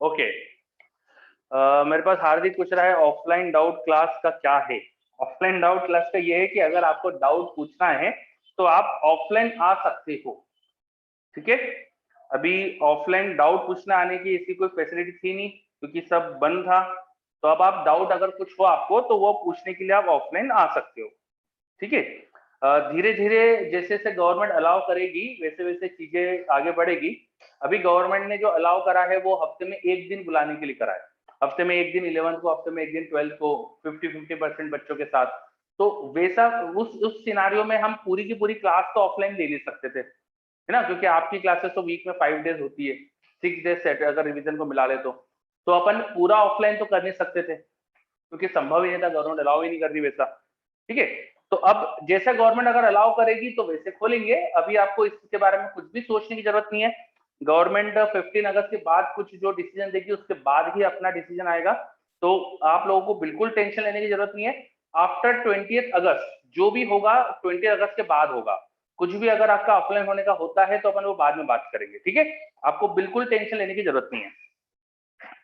Okay. मेरे पास हार्दिक पूछ रहा है ऑफलाइन डाउट क्लास का क्या है। ऑफलाइन डाउट क्लास का ये है कि अगर आपको डाउट पूछना है तो आप ऑफलाइन आ सकते हो, ठीक है। अभी ऑफलाइन डाउट पूछना आने की ऐसी कोई फैसिलिटी थी नहीं क्योंकि सब बंद था। तो अब आप डाउट अगर कुछ हो आपको तो वो पूछने के लिए आप ऑफलाइन आ सकते हो, ठीक है। धीरे धीरे जैसे जैसे गवर्नमेंट अलाउ करेगी वैसे वैसे चीजें आगे बढ़ेगी। अभी गवर्नमेंट ने जो अलाउ करा है वो हफ्ते में एक दिन बुलाने के लिए करा है। हफ्ते में एक दिन 11th को, हफ्ते में एक दिन 12th को, 50-50% बच्चों के साथ। तो वैसा उस सिनारियो में हम पूरी की पूरी क्लास तो ऑफलाइन ले ले सकते थे, है ना, क्योंकि आपकी क्लासेस तो वीक में 5 डेज होती है, 6 डेज सेट अगर रिवीजन को मिला ले तो अपन पूरा ऑफलाइन तो कर नहीं सकते थे क्योंकि संभव ही नहीं था, गवर्नमेंट अलाउ ही नहीं कर रही वैसा, ठीक है। तो अब जैसा गवर्नमेंट अगर अलाउ करेगी तो वैसे खोलेंगे। अभी आपको इसके बारे में कुछ भी सोचने की जरूरत नहीं है। गवर्नमेंट 15 अगस्त के बाद कुछ जो डिसीजन देगी उसके बाद ही अपना डिसीजन आएगा। तो आप लोगों को बिल्कुल टेंशन लेने की जरूरत नहीं है। आफ्टर 20 अगस्त जो भी होगा 20 अगस्त के बाद होगा। कुछ भी अगर आपका ऑफलाइन होने का होता है तो अपन वो बाद में बात करेंगे, ठीक है। आपको बिल्कुल टेंशन लेने की जरूरत नहीं है।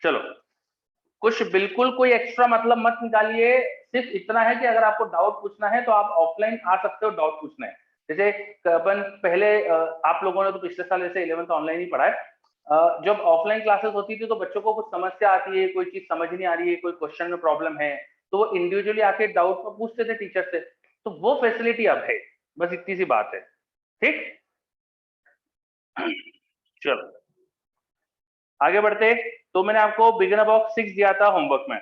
चलो, कुछ बिल्कुल कोई एक्स्ट्रा मतलब मत निकालिए। सिर्फ इतना है कि अगर आपको डाउट पूछना है तो आप ऑफलाइन आ सकते हो डाउट पूछना है। जैसे अपन पहले आप लोगों ने तो पिछले साल जैसे 11th ऑनलाइन ही पढ़ा है। जब ऑफलाइन क्लासेस होती थी तो बच्चों को कुछ समस्या आती है, कोई चीज समझ नहीं आ रही है, कोई क्वेश्चन में प्रॉब्लम है, तो वो इंडिविजुअली आके डाउट को पूछते थे टीचर से। तो वो फैसिलिटी अब है, बस इतनी सी बात है, ठीक। चलो आगे बढ़ते। तो मैंने आपको बिगिनर बॉक्स 6 दिया था होमवर्क में,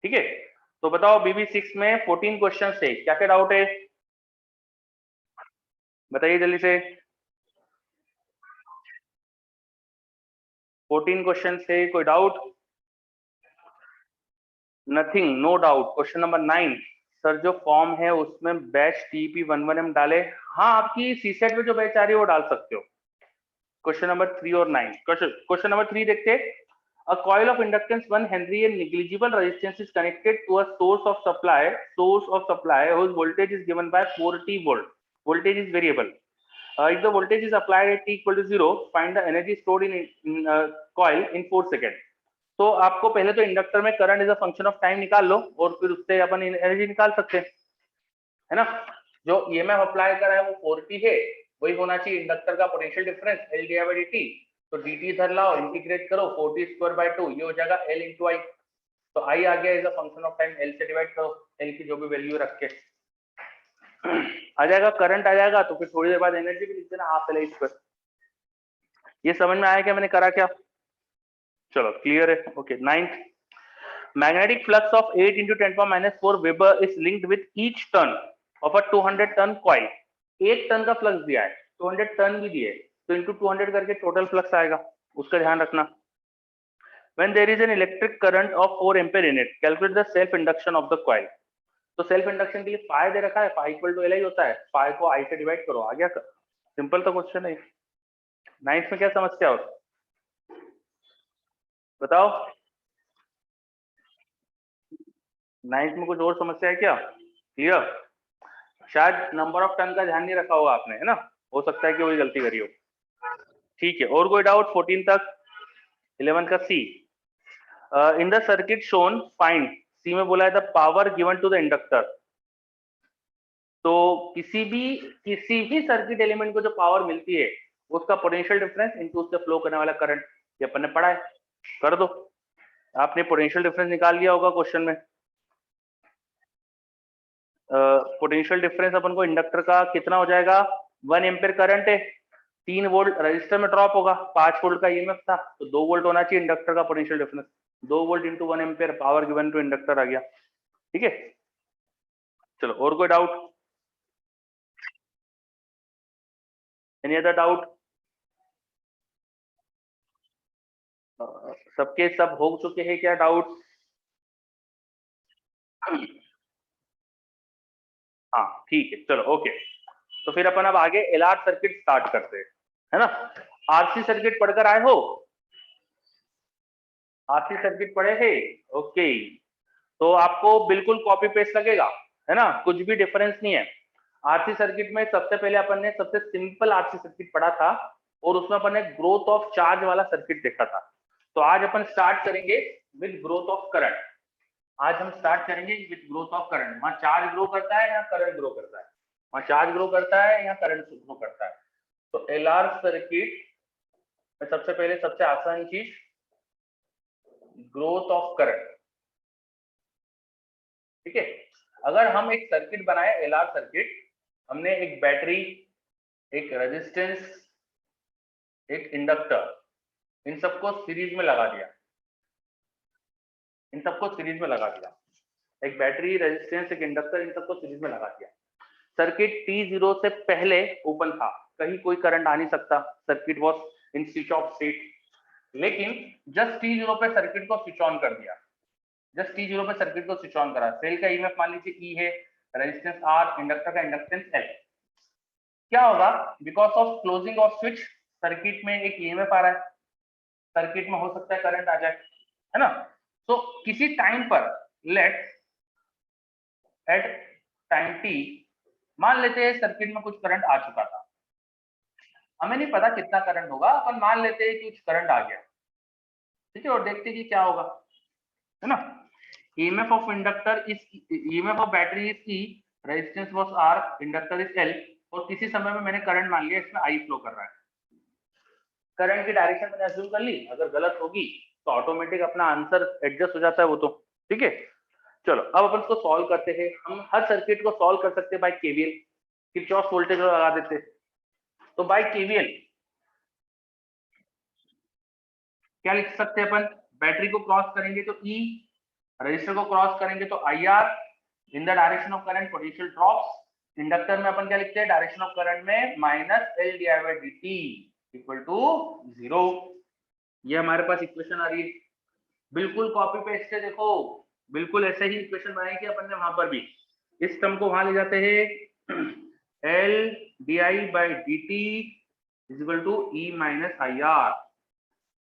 ठीक है। तो बताओ BB6 में 14 क्वेश्चन थे, क्या क्या डाउट है बताइए जल्दी से। 14 क्वेश्चन थे, कोई doubt? Nothing, no doubt. Question number 9, sir जो फॉर्म है उसमें बैच TP11M डाले। हाँ, आपकी सीसेट में जो बैच आ रही है वो डाल सकते हो। क्वेश्चन नंबर 3 और 9। क्वेश्चन नंबर 3 देखते हैं। A coil of inductance 1 Henry and negligible resistance is connected to a source of supply whose voltage is given by 4T volt. Voltage is variable. If the voltage is applied at t equal to 0, find the energy stored in coil in 4 seconds. तो आपको पहले तो inductor में current is a function of time निकाल लो और फिर उससे अपन energy निकाल सकते हैं, है ना। जो ईएमएफ अप्लाई करा है वो 4t है, वही होना चाहिए इंडक्टर का potential difference L divided by dt। तो dt इधर लाओ, इंटीग्रेट करो, 4t²/2 ये हो जाएगा L × I। तो I आ गया is a function of time, L से डिवाइड करो, L की जो भी वैल्यू रख के आ जाएगा, करंट आ जाएगा। तो फिर थोड़ी देर बाद एनर्जी भी लिख देना, हाफ L²। ये समझ में आया क्या मैंने करा क्या? चलो क्लियर है, okay. 9th, magnetic flux of 8 into 10⁻⁴ Weber is linked with each turn of a 200 ton coil। 1 ton का फ्लक्स दिया है, 200 टन भी दिए, तो इंटू 200 करके टोटल फ्लक्स आएगा, उसका ध्यान रखना। When there is an electric current of 4 ampere in it, calculate the self induction of the coil। तो सेल्फ इंडक्शन के लिए फाई दे रखा है, फाई इक्वल टू LI होता है, फाई को I से डिवाइड करो, आ गया। सिंपल तो क्वेश्चन है। 9th में क्या समस्या हो बताओ? 9th में कुछ और समस्या है क्या? क्लियर? शायद नंबर ऑफ टन का ध्यान नहीं रखा होगा आपने, है ना, हो सकता है कि वही गलती करी हो। ठीक है, और कोई डाउट 14 तक? 11 का C, in the circuit shown find, C में बोला है the power given to the inductor. तो किसी भी सर्किट एलिमेंट को जो पावर मिलती है उसका पोटेंशियल डिफरेंस इनटू उससे फ्लो करने वाला करंट, ये अपन ने पढ़ा है, कर दो। आपने पोटेंशियल डिफरेंस निकाल लिया होगा क्वेश्चन में। पोटेंशियल डिफरेंस अपन को इंडक्टर का कितना हो जाएगा, 1 एम्पियर करंट है, 3 वोल्ट रजिस्टर में ड्रॉप होगा, 5 वोल्ट का ईएमएफ था, तो 2 वोल्ट होना चाहिए इंडक्टर का potential difference. 2 volt into 1 ampere power given to inductor आ गया, ठीक है। चलो, और कोई डाउट? Any other doubt? सबके सब हो चुके हैं क्या डाउट? हाँ ठीक है, चलो ओके। तो फिर अपन अब आगे LR सर्किट स्टार्ट करते हैं, है ना। RC सर्किट पढ़कर आए हो? RC सर्किट पढ़े हैं? ओके, तो आपको बिल्कुल कॉपी पेस्ट लगेगा, है ना, कुछ भी डिफरेंस नहीं है। RC सर्किट में सबसे पहले अपन ने सबसे सिंपल RC सर्किट पढ़ा था और उसमें अपन ने ग्रोथ ऑफ चार्ज वाला सर्किट देखा था। तो आज अपन स्टार्ट करेंगे विद ग्रोथ ऑफ करंट। आज हम स्टार्ट करेंगे विद ग्रोथ ऑफ करंट। वहां चार्ज ग्रो करता है या करंट ग्रो करता है? वहां चार्ज ग्रो करता है या करंट ग्रो करता है? तो एलआर सर्किट में सबसे पहले सबसे आसान चीज ग्रोथ ऑफ करंट। ठीक है, अगर हम एक सर्किट बनाए एलआर सर्किट, हमने एक बैटरी, एक रेजिस्टेंस, एक इंडक्टर, इन सबको सीरीज में लगा दिया, इन सबको सीरीज में लगा दिया, एक बैटरी, रेजिस्टेंस, एक इंडक्टर, इन सबको सीरीज में लगा दिया। सर्किट T0 से पहले ओपन था, कहीं कोई करंट आ नहीं सकता, circuit was in switch off state. लेकिन जस्ट T0 पे सर्किट को स्विच ऑन कर दिया, जस्ट T0 पे सर्किट को स्विच ऑन करा, सेल का ईएमएफ मान लीजिए E है, रेजिस्टेंस R, इंडक्टर का इंडक्टेंस L। क्या होगा? Because of closing off switch circuit में एक ईएमएफ आ रहा है, सर्किट में हो सकता है करंट आ जाए, है ना। तो किसी टाइम पर लेट एट टाइम t मान लेते हैं सर्किट में कुछ करंट आ चुका था, हमें नहीं पता कितना करंट होगा, अपन मान लेते हैं कि कुछ करंट आ गया, ठीक है, और देखते हैं कि क्या होगा, है ना। EMF of inductor is, EMF of battery is E, resistance was R, inductor is L, और किसी समय में मैंने करंट मान लिया, इसमें I फ्लो कर रहा है। करंट की डायरेक्शन मैंने अज्यूम कर ली, अगर गलत होगी तो ऑटोमेटिक अपना आंसर एडजस्ट हो जाता है वो तो, ठीक है। चलो अब अपन इसको सॉल्व करते हैं। हम हर सर्किट को सॉल्व कर सकते हैं by KVL, Kirchhoff voltage law लगा देते हैं। तो बाय केवीएल क्या लिख सकते हैं अपन? बैटरी को क्रॉस करेंगे तो E, रजिस्टर को क्रॉस करेंगे तो IR, in the direction of current potential drops. Inductor में अपन क्या लिखते हैं? डायरेक्शन ऑफ करंट में -L/dt इक्वल टू 0। ये हमारे पास इक्वेशन आ रही है, बिल्कुल कॉपी पेस्ट है, देखो बिल्कुल ऐसे ही इक्वेशन बनाई थी अपन ने वहां पर भी। इस टर्म को वहां ले जाते हैं, L/di/dt is equal to E - IR।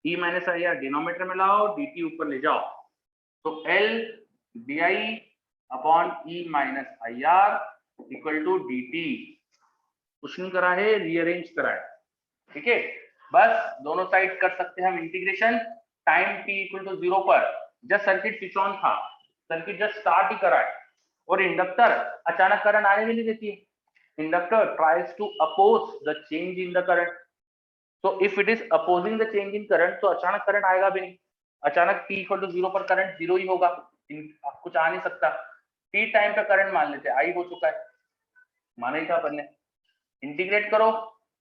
E - IR denominator में लाओ, dt ऊपर ले जाओ, तो L/di/E - IR equal to dt। कुछ नहीं करा है, रीअरेंज करा है, ठीक है। बस दोनों साइड कर सकते हैं हम integration. Time t equal to 0 पर जब सर्किट स्विच ऑन था, सर्किट जस्ट स्टार्ट ही करा है, और इंडक्टर अचानक करंट आने भी नहीं देती है, inductor tries to oppose the change in the current. तो if it is opposing the change in current, तो अचानक करंट आएगा भी नहीं, अचानक t इक्वल टू 0 पर करंट 0 ही होगा, कुछ आ नहीं सकता। t टाइम पे करंट मान लेते हैं I हो चुका है, माना ही था अपन ने। इंटीग्रेट करो,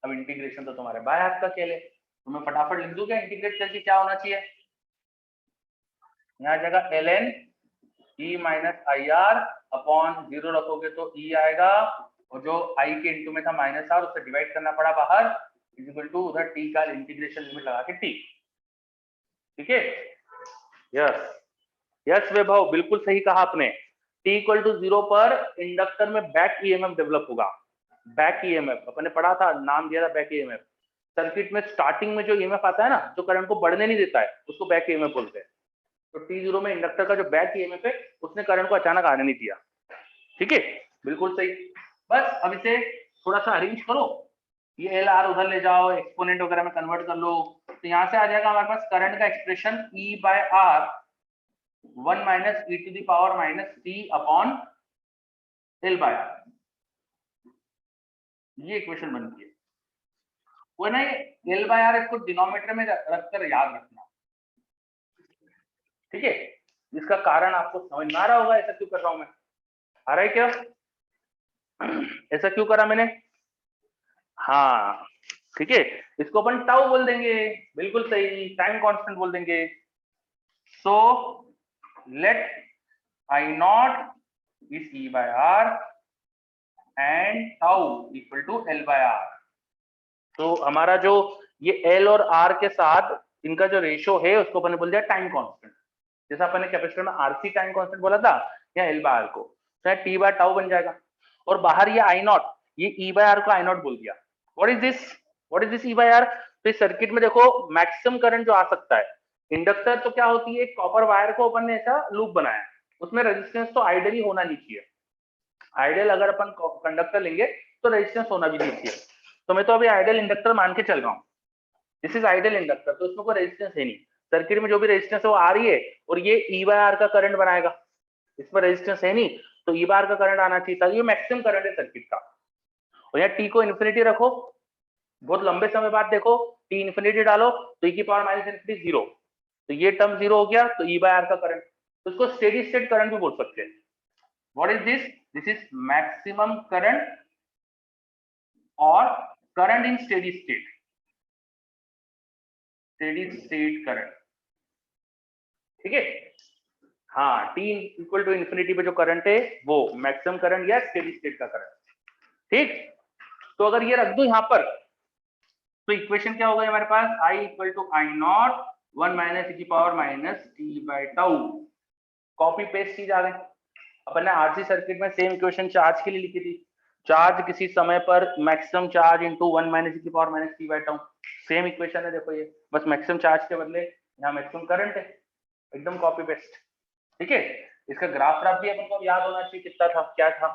अब इंटीग्रेशन तो तुम्हारे बाएं हाथ का खेल है, तो मैं फटाफट लिख दूं क्या इंटीग्रेट करके क्या होना चाहिए? यहाँ जगह ln E - IR अपॉन 0 रखोगे तो E आएगा, और जो I के इंटू में था -R, उससे डिवाइड करना पड़ा बाहर, इज इक्वल टू उधर t का इंटीग्रेशन लिमिट लगा के t, ठीक है। यस यस वैभव, बिल्कुल सही कहा आपने। t इक्वल टू 0 पर इंडक्टर में बैक ईएमएफ डेवलप होगा। बैक ईएमएफ अपन ने पढ़ा था, नाम दिया था बैक ईएमएफ। सर्किट में स्टार्टिंग में जो ईएमएफ आता है ना, जो करंट को बढ़ने नहीं देता है, उसको बैक ईएमएफ बोलते हैं। तो T0 में इंडक्टर का जो बैक ईएमएफ है, उसने करंट को अचानक आने नहीं दिया, ठीक है, बिल्कुल सही। बस अब इसे थोड़ा सा अरेंज करो, ये LR उधर ले जाओ, एक्सपोनेंट वगैरह में कन्वर्ट कर लो, तो यहाँ से आ जाएगा हमारे पास करंट का expression E/R 1 - e⁻ -t upon L/R। ये इक्वेशन बनती है वो ना, L/R इसको डिनोमिनेटर में रखकर याद रखना, ठीक है। इसका कारण आपको समझ में आ रहा होगा, ऐसा क्यों कर रहा हूं मैं, आ रहा है क्या? ऐसा क्यों करा मैंने? हाँ ठीक है, इसको अपन टाउ बोल देंगे, बिल्कुल सही, टाइम कांस्टेंट बोल देंगे। So let I0 is E/R and tau equal to L/R। तो हमारा जो ये L और R के साथ इनका जो रेशियो है, उसको अपन ने बोल दिया टाइम कांस्टेंट। जैसा अपन ने कैपेसिटर में RC टाइम कांस्टेंट बोला था, या L/R को, तो T/टाउ बन जाएगा। और बाहर ये I0, ये E/R को I0 बोल दिया। What is this? What is this E/R? तो इस सर्किट में देखो मैक्सिमम करंट जो आ सकता है, इंडक्टर तो क्या होती है, कॉपर वायर को अपन ने ऐसा लूप बनाया, उसमें रेजिस्टेंस तो आइडियली होना नहीं चाहिए। आइडियल अगर अपन कंडक्टर लेंगे तो रेजिस्टेंस होना भी नहीं चाहिए। तो मैं तो अभी आइडियल इंडक्टर मान के चल रहा हूँ, दिस इज आइडियल इंडक्टर, तो उसमें कोई रेजिस्टेंस है नहीं। सर्किट में जो भी रेजिस्टेंस है वो आ रही है और ये ई बाय आर का करंट बनाएगा, इसमें रेजिस्टेंस है नहीं तो ई बाय आर का करंट आना चाहिए था, ये मैक्सिमम करंट है सर्किट का। और यहाँ टी को इन्फिनिटी रखो, बहुत लंबे समय बाद देखो टी इन्फिनिटी डालो तो ई की पावर माइनस इन्फिनिटी 0, तो ये टर्म 0 हो गया, तो ई बाय आर का करंट, तो इसको स्टेडी स्टेट करंट भी बोल सकते हैं। What is this? This is maximum current और current in steady state, steady state current, ठीक है। हाँ, टी इक्वल टू इन्फिनिटी पे जो करंट है वो मैक्सिमम करंट या स्टेडी स्टेट का करंट, ठीक। तो अगर ये रख दो यहाँ पर तो इक्वेशन क्या होगा हमारे पास, I equal to I not 1 minus ई की power minus T by tau. Copy paste चीज आ गई। अपन ने आरसी सर्किट में सेम इक्वेशन चार्ज के लिए लिखी थी, चार्ज किसी समय पर मैक्सिमम चार्ज इनटू 1 माइनस ई की power minus T by tau, same equation है देखो ये, बस मैक्सिमम चार्ज के बदले यहाँ मैक्सिमम करंट है, एकदम कॉपी पेस्ट, ठीक है। इसका ग्राफ भी अपन को याद होना चाहिए कितना था, क्या था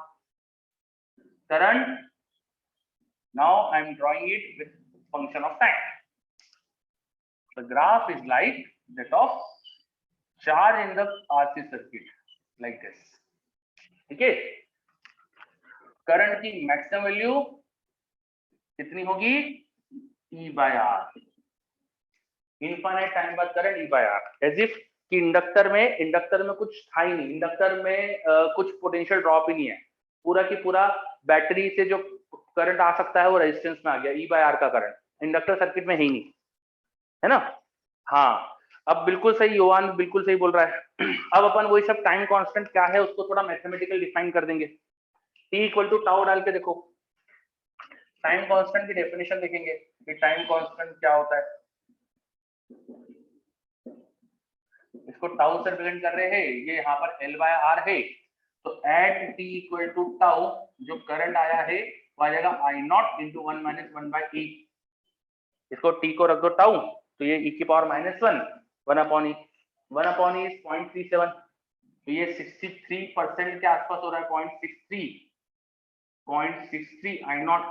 current. Now I am drawing it with function of time. The graph is like that of charge in the RC circuit, like this. ठीक है। करंट की मैक्सिमम वैल्यू कितनी होगी, E by R, infinite time बाद current E by R, as if कि inductor में कुछ था ही नहीं, इंडक्टर में कुछ पोटेंशियल ड्रॉप ही नहीं है, पूरा की पूरा बैटरी से जो करंट आ सकता है वो रेजिस्टेंस में आ गया, ई बाय आर का करंट इंडक्टर सर्किट में है ही नहीं, है ना। हाँ, अब बिल्कुल सही, योहान बिल्कुल सही बोल रहा है। अब अपन वही सब टाइम कांस्टेंट क्या है उसको थोड़ा मैथमेटिकल डिफाइन कर देंगे। टी इक्वल टू टाउ डाल के देखो, टाइम कांस्टेंट की डेफिनेशन देखेंगे कि टाइम कांस्टेंट क्या होता है। इसको टाउ से रिप्रेजेंट कर रहे हैं, ये यहाँ पर एल बाय आर है, तो at t equal to tau जो करंट आया है वो आ जाएगा I naught into 1 minus 1 by e, इसको टी को रख दो टाउ तो ये ई की power minus 1 1 upon E, 1 upon E is 0.37, तो ये 63% के आसपास हो रहा है, 0.63 आई नॉट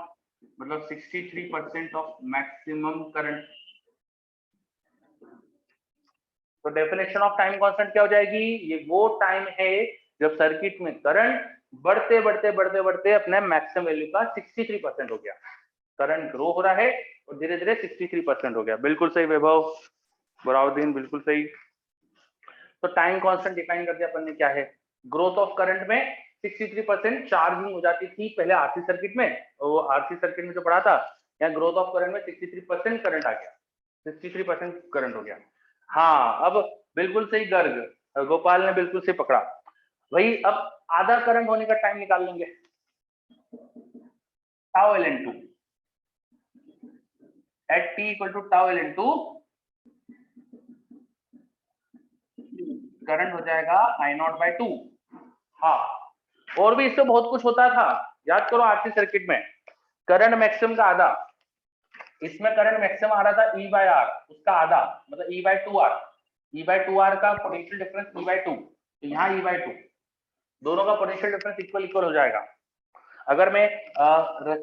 मतलब 63% ऑफ मैक्सिमम करंट। तो डेफिनेशन ऑफ टाइम कांस्टेंट क्या हो जाएगी, ये वो टाइम है जब सर्किट में करंट बढ़ते बढ़ते बढ़ते बढ़ते अपने मैक्सिमम वैल्यू का 63% हो गया, करंट ग्रो हो रहा है और धीरे धीरे 63% हो गया। बिल्कुल सही वैभव, बराउद्दीन बिल्कुल सही। तो टाइम कांस्टेंट डिफाइन कर दिया अपन ने, क्या है, ग्रोथ ऑफ करंट में 63% चार्जिंग हो जाती थी पहले आरसी सर्किट में, और वो आरसी सर्किट में जो पढ़ा था, यहाँ ग्रोथ ऑफ करंट में 63% करंट आ गया, 63% करंट हो गया। हाँ, अब बिल्कुल सही गर्ग, गोपाल ने बिल्कुल सही पकड़ा भाई। अब आधा करंट होने का टाइम निकाल लेंगे, tau l n two at t equal to tau l n two, current हो जाएगा आई नॉट बाई 2। हाँ, और भी इससे बहुत कुछ होता था, याद करो आरसी सर्किट में करंट मैक्सिमम का आधा, इसमें करंट मैक्सिमम आ रहा था ई बाय आर, उसका आधा मतलब ई बाय 2R, ई बाय 2R का पोटेंशियल डिफरेंस ई बाय 2, तो यहाँ ई बाय 2, दोनों का पोटेंशियल डिफरेंस इक्वल इक्वल हो जाएगा। अगर मैं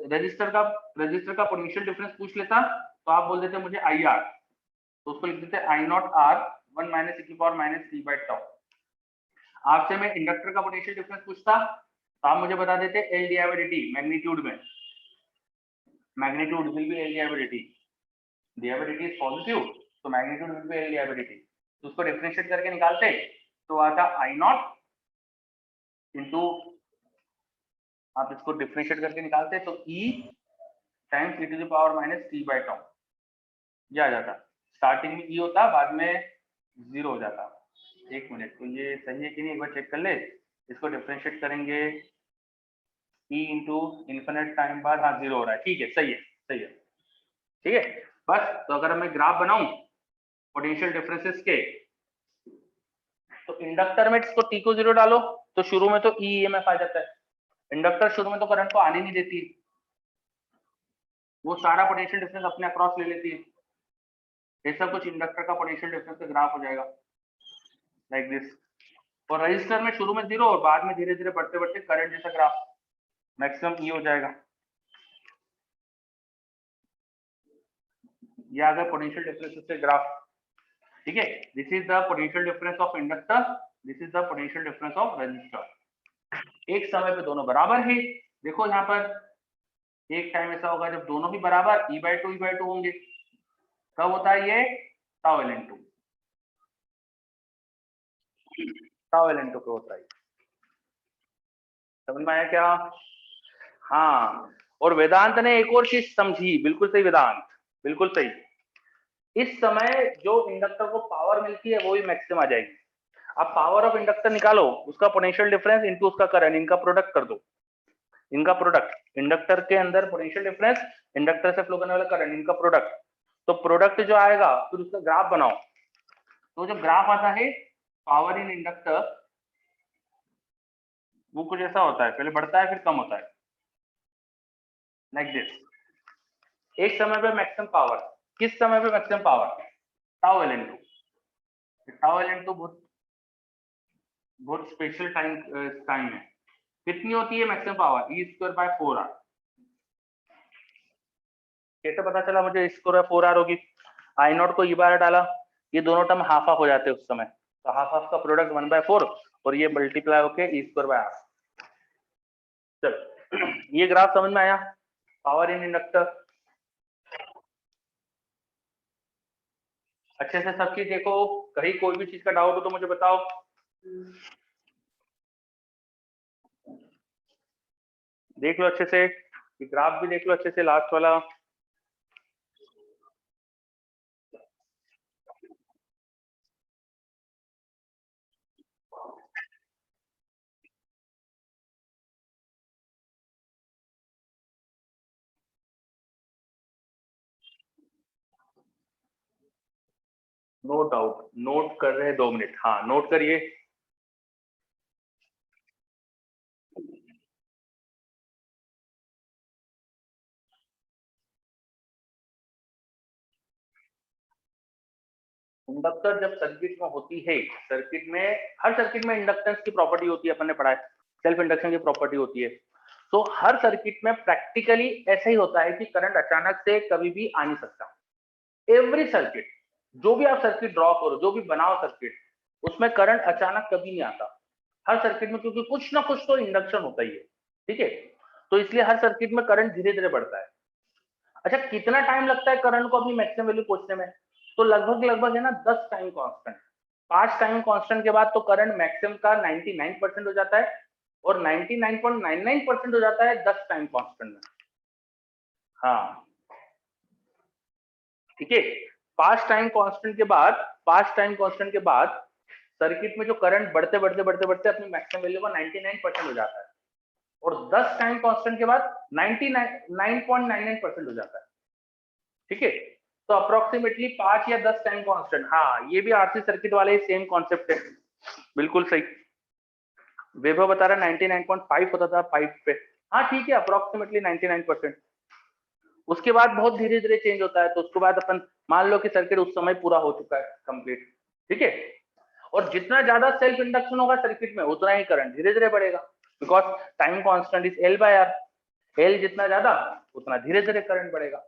रजिस्टर का पोटेंशियल डिफरेंस पूछ लेता तो आप बोल देते मुझे आई आर, तो उसको लिख देते आई नॉट आर 1 माइनस ई की power minus T by tau. आपसे मैं इंडक्टर का पोटेंशियल डिफरेंस पूछता तो आप मुझे बता देते L D I by D, magnitude में, magnitude will be L D I by D, D I by D is positive तो magnitude will be L D I by D, तो उसको डिफरेंशिएट करके निकालते तो आता आई नॉट इंटू, आप इसको डिफरेंशिएट करके निकालते तो E times E to the power minus T by tau, ये आ जाता। स्टार्टिंग में ई होता, बाद में 0 हो जाता। एक मिनट, तो ये सही है कि नहीं एक बार चेक कर ले, इसको डिफरेंशिएट करेंगे ई इंटू इन्फिनिट टाइम बाद, हाँ 0 हो रहा है, ठीक है, सही है, सही है, ठीक है। बस, तो अगर मैं ग्राफ बनाऊं पोटेंशियल डिफरेंसेस के, तो इंडक्टर में इसको टी को 0 डालो तो शुरू में तो ई एम एफ आ जाता है, इंडक्टर शुरू में तो करंट को आने नहीं देती, वो सारा पोटेंशियल डिफरेंस अपने अक्रॉस ले लेती है, ऐसा कुछ इंडक्टर का पोटेंशियल डिफरेंस का ग्राफ हो जाएगा लाइक दिस। और रजिस्टर में शुरू में 0 और बाद में धीरे धीरे बढ़ते बढ़ते करंट जैसा ग्राफ मैक्सिमम ई हो जाएगा। ये आ गया पोटेंशियल डिफरेंसेस से ग्राफ। ठीक है, this is the potential difference of inductor, this is the potential difference of resistor. एक समय पे दोनों बराबर है। देखो यहाँ पर एक टाइम ऐसा होगा जब दोनों ही बराबर E/2 होंगे। कब होता है ये? टाउ L/2 पे होता है। समझ में आया क्या? हाँ, और वेदांत ने एक और चीज समझी, बिल्कुल सही वेदांत, बिल्कुल सही। इस समय जो इंडक्टर को पावर मिलती है वो ही मैक्सिमम आ जाएगी। आप पावर ऑफ इंडक्टर निकालो, उसका पोटेंशियल डिफरेंस इनटू उसका करंट, इनका प्रोडक्ट कर दो। इनका प्रोडक्ट, इंडक्टर के अंदर पोटेंशियल डिफरेंस, इंडक्टर से फ्लो करने वाला करंट, इनका प्रोडक्ट। तो प्रोडक्ट जो आएगा फिर उसका ग्राफ बनाओ। तो जब ग्राफ आता है पावर इन इंडक्टर, वो कुछ ऐसा होता है, पहले बढ़ता है फिर कम होता है, लाइक दिस। एक समय पे मैक्सिमम पावर, किस समय पे maximum power? Tau L/2। Tau L/2 बहुत बहुत स्पेशल टाइम है। कितनी होती है मैक्सिमम पावर? E²/4R। कैसे पता चला मुझे E²/4R होगी? I0 को E/R डाला, ये दोनों टर्म हाफ हाफ हो जाते हैं उस समय, तो हाफ हाफ का प्रोडक्ट 1/4 और ये मल्टीप्लाई होके E²/R। चल ये ग्राफ समझ में आया? Power in inductor. अच्छे से सब चीज देखो, कहीं कोई भी चीज का डाउट हो तो मुझे बताओ। देख लो अच्छे से, ग्राफ भी देख लो अच्छे से, लास्ट वाला। नो डाउट, नोट कर रहे 2 मिनट, हाँ नोट करिए। इंडक्टर जब सर्किट में होती है, सर्किट में, हर सर्किट में इंडक्टेंस की प्रॉपर्टी होती है, अपन ने पढ़ा है, सेल्फ इंडक्शन की प्रॉपर्टी होती है। तो हर सर्किट में प्रैक्टिकली ऐसा ही होता है कि करंट अचानक से कभी भी आ नहीं सकता। एवरी सर्किट, जो भी आप सर्किट ड्रॉ करो, जो भी बनाओ सर्किट, उसमें करंट अचानक कभी नहीं आता हर सर्किट में, क्योंकि कुछ ना कुछ तो इंडक्शन होता ही है। ठीक है, तो इसलिए हर सर्किट में करंट धीरे धीरे बढ़ता है। अच्छा, कितना टाइम लगता है करंट को अपनी मैक्सिमम वैल्यू पहुंचने में? तो लगभग लगभग है ना 10 टाइम कांस्टेंट। 5 टाइम कांस्टेंट के बाद तो करंट मैक्सिमम का 99% हो जाता है, और 99.99% हो जाता है 10 टाइम कांस्टेंट में। हाँ ठीक है, 5 टाइम कांस्टेंट के बाद, 5 टाइम कांस्टेंट के बाद सर्किट में जो करंट बढ़ते बढ़ते बढ़ते बढ़ते अपनी मैक्सिमम वैल्यू का 99% हो जाता है, और 10 टाइम कांस्टेंट के बाद 99.99% हो जाता है। ठीक है, तो अप्रोक्सीमेटली 5 या 10 टाइम कांस्टेंट। हाँ, ये भी आरसी सर्किट वाले सेम कॉन्सेप्ट है, बिल्कुल सही। वैभव बता रहा 99.5 होता था पाइप पे। हाँ ठीक है, अप्रोक्सीमेटली 99%। उसके बाद बहुत धीरे धीरे चेंज होता है, तो उसके बाद अपन मान लो कि सर्किट उस समय पूरा हो चुका है कंप्लीट। ठीक है, और जितना ज्यादा सेल्फ इंडक्शन होगा सर्किट में, उतना ही करंट धीरे धीरे बढ़ेगा, because time constant is L/R। L जितना ज्यादा उतना धीरे धीरे करंट बढ़ेगा।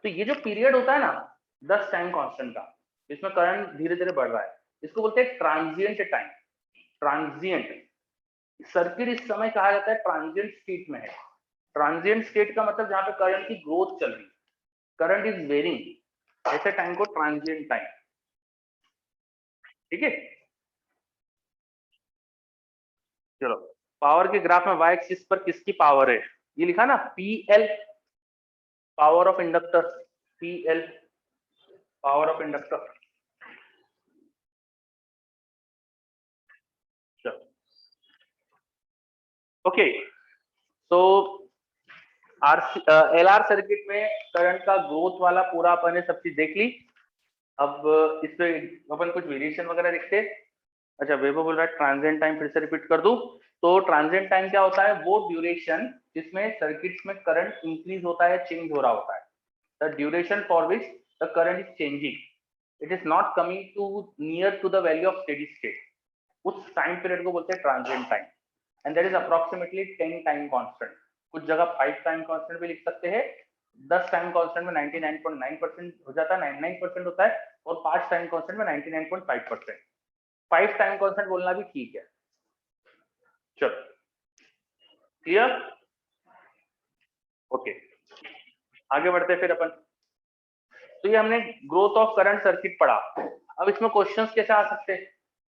तो ये जो पीरियड होता है ना 10 टाइम कांस्टेंट का, इसमें करंट धीरे धीरे बढ़ रहा है, इसको बोलते हैं ट्रांजिएंट टाइम। ट्रांजिएंट सर्किट इस समय कहा जाता है ट्रांजिएंट स्टेट में है। ट्रांजिएंट स्टेट का मतलब जहां पे करंट की ग्रोथ चल रही, करंट इज वेरिंग, ऐसे टाइम को ट्रांजिएंट टाइम। ठीक है, चलो पावर के ग्राफ में y एक्सिस पर किसकी पावर है, ये लिखा ना PL, power of inductor, PL power of inductor. Okay, तो LR सर्किट में करंट का ग्रोथ वाला पूरा अपन ने सब चीज देख ली। अब इस पे अपन कुछ वेरिएशन वगैरह देखते हैं। अच्छा, वैभव बोल रहा है ट्रांजिएंट टाइम फिर से रिपीट कर दूं। तो ट्रांजिएंट टाइम क्या होता है? वो ड्यूरेशन जिसमें सर्किट्स में करंट इंक्रीज होता है, चेंज हो रहा होता है, the duration for which the current is changing, it is not coming to near to the value of steady state, उस टाइम पीरियड को बोलते हैं transient time. And that is approximately 10 time constant. कुछ जगह 5 टाइम कांस्टेंट भी लिख सकते हैं, 10 टाइम कांस्टेंट में 99.9% हो जाता है, 99% होता है, और 5 टाइम कांस्टेंट में 99.5%। 5 टाइम कांस्टेंट बोलना भी ठीक है। चलो क्लियर, ओके आगे बढ़ते फिर अपन। तो ये हमने ग्रोथ ऑफ करंट सर्किट पढ़ा। अब इसमें क्वेश्चंस कैसे आ सकते हैं?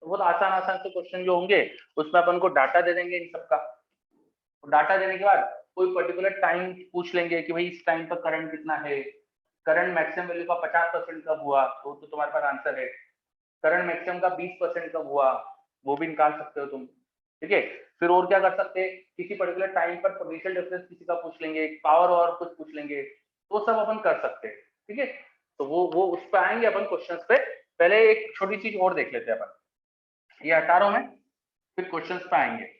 तो बहुत आसान आसान से क्वेश्चन जो होंगे उसमें अपन को डाटा दे देंगे इन सबका। डाटा देने के बाद कोई पर्टिकुलर टाइम पूछ लेंगे कि भाई इस टाइम पर करंट कितना है, करंट मैक्सिमम वैल्यू का 50% कब हुआ, तो तुम्हारे पास आंसर है। करंट मैक्सिमम का 20% कब हुआ, वो भी निकाल सकते हो तुम। ठीक है, फिर और क्या कर सकते हैं, किसी पर्टिकुलर टाइम पर पोटेंशियल डिफरेंस किसी का पूछ लेंगे, पावर और कुछ पूछ लेंगे, तो सब अपन कर सकते हैं। ठीक है, तो वो उस पर आएंगे अपन क्वेश्चंस पे। पहले एक छोटी चीज और देख लेते हैं अपन, ये 18 में, फिर क्वेश्चंस पे आएंगे।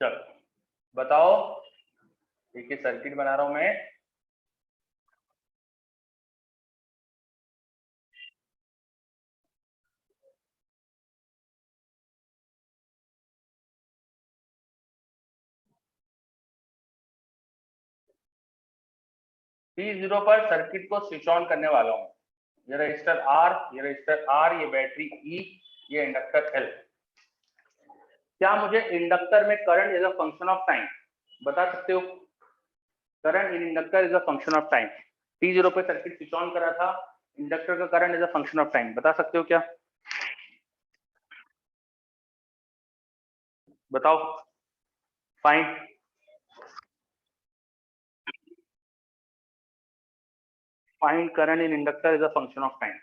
चलो बताओ, एक सर्किट बना रहा हूं मैं। T0 पर सर्किट को स्विच ऑन करने वाला हूं। ये रजिस्टर R, ये रजिस्टर R, ये बैटरी E, ये इंडक्टर L। क्या मुझे इंडक्टर में current is a function of time बता सकते हो? Current in inductor is a function of time. T0 पे सर्किट स्विच ऑन करा था, इंडक्टर का current is a function of time, बता सकते हो क्या? बताओ, find find current in inductor is a function of time.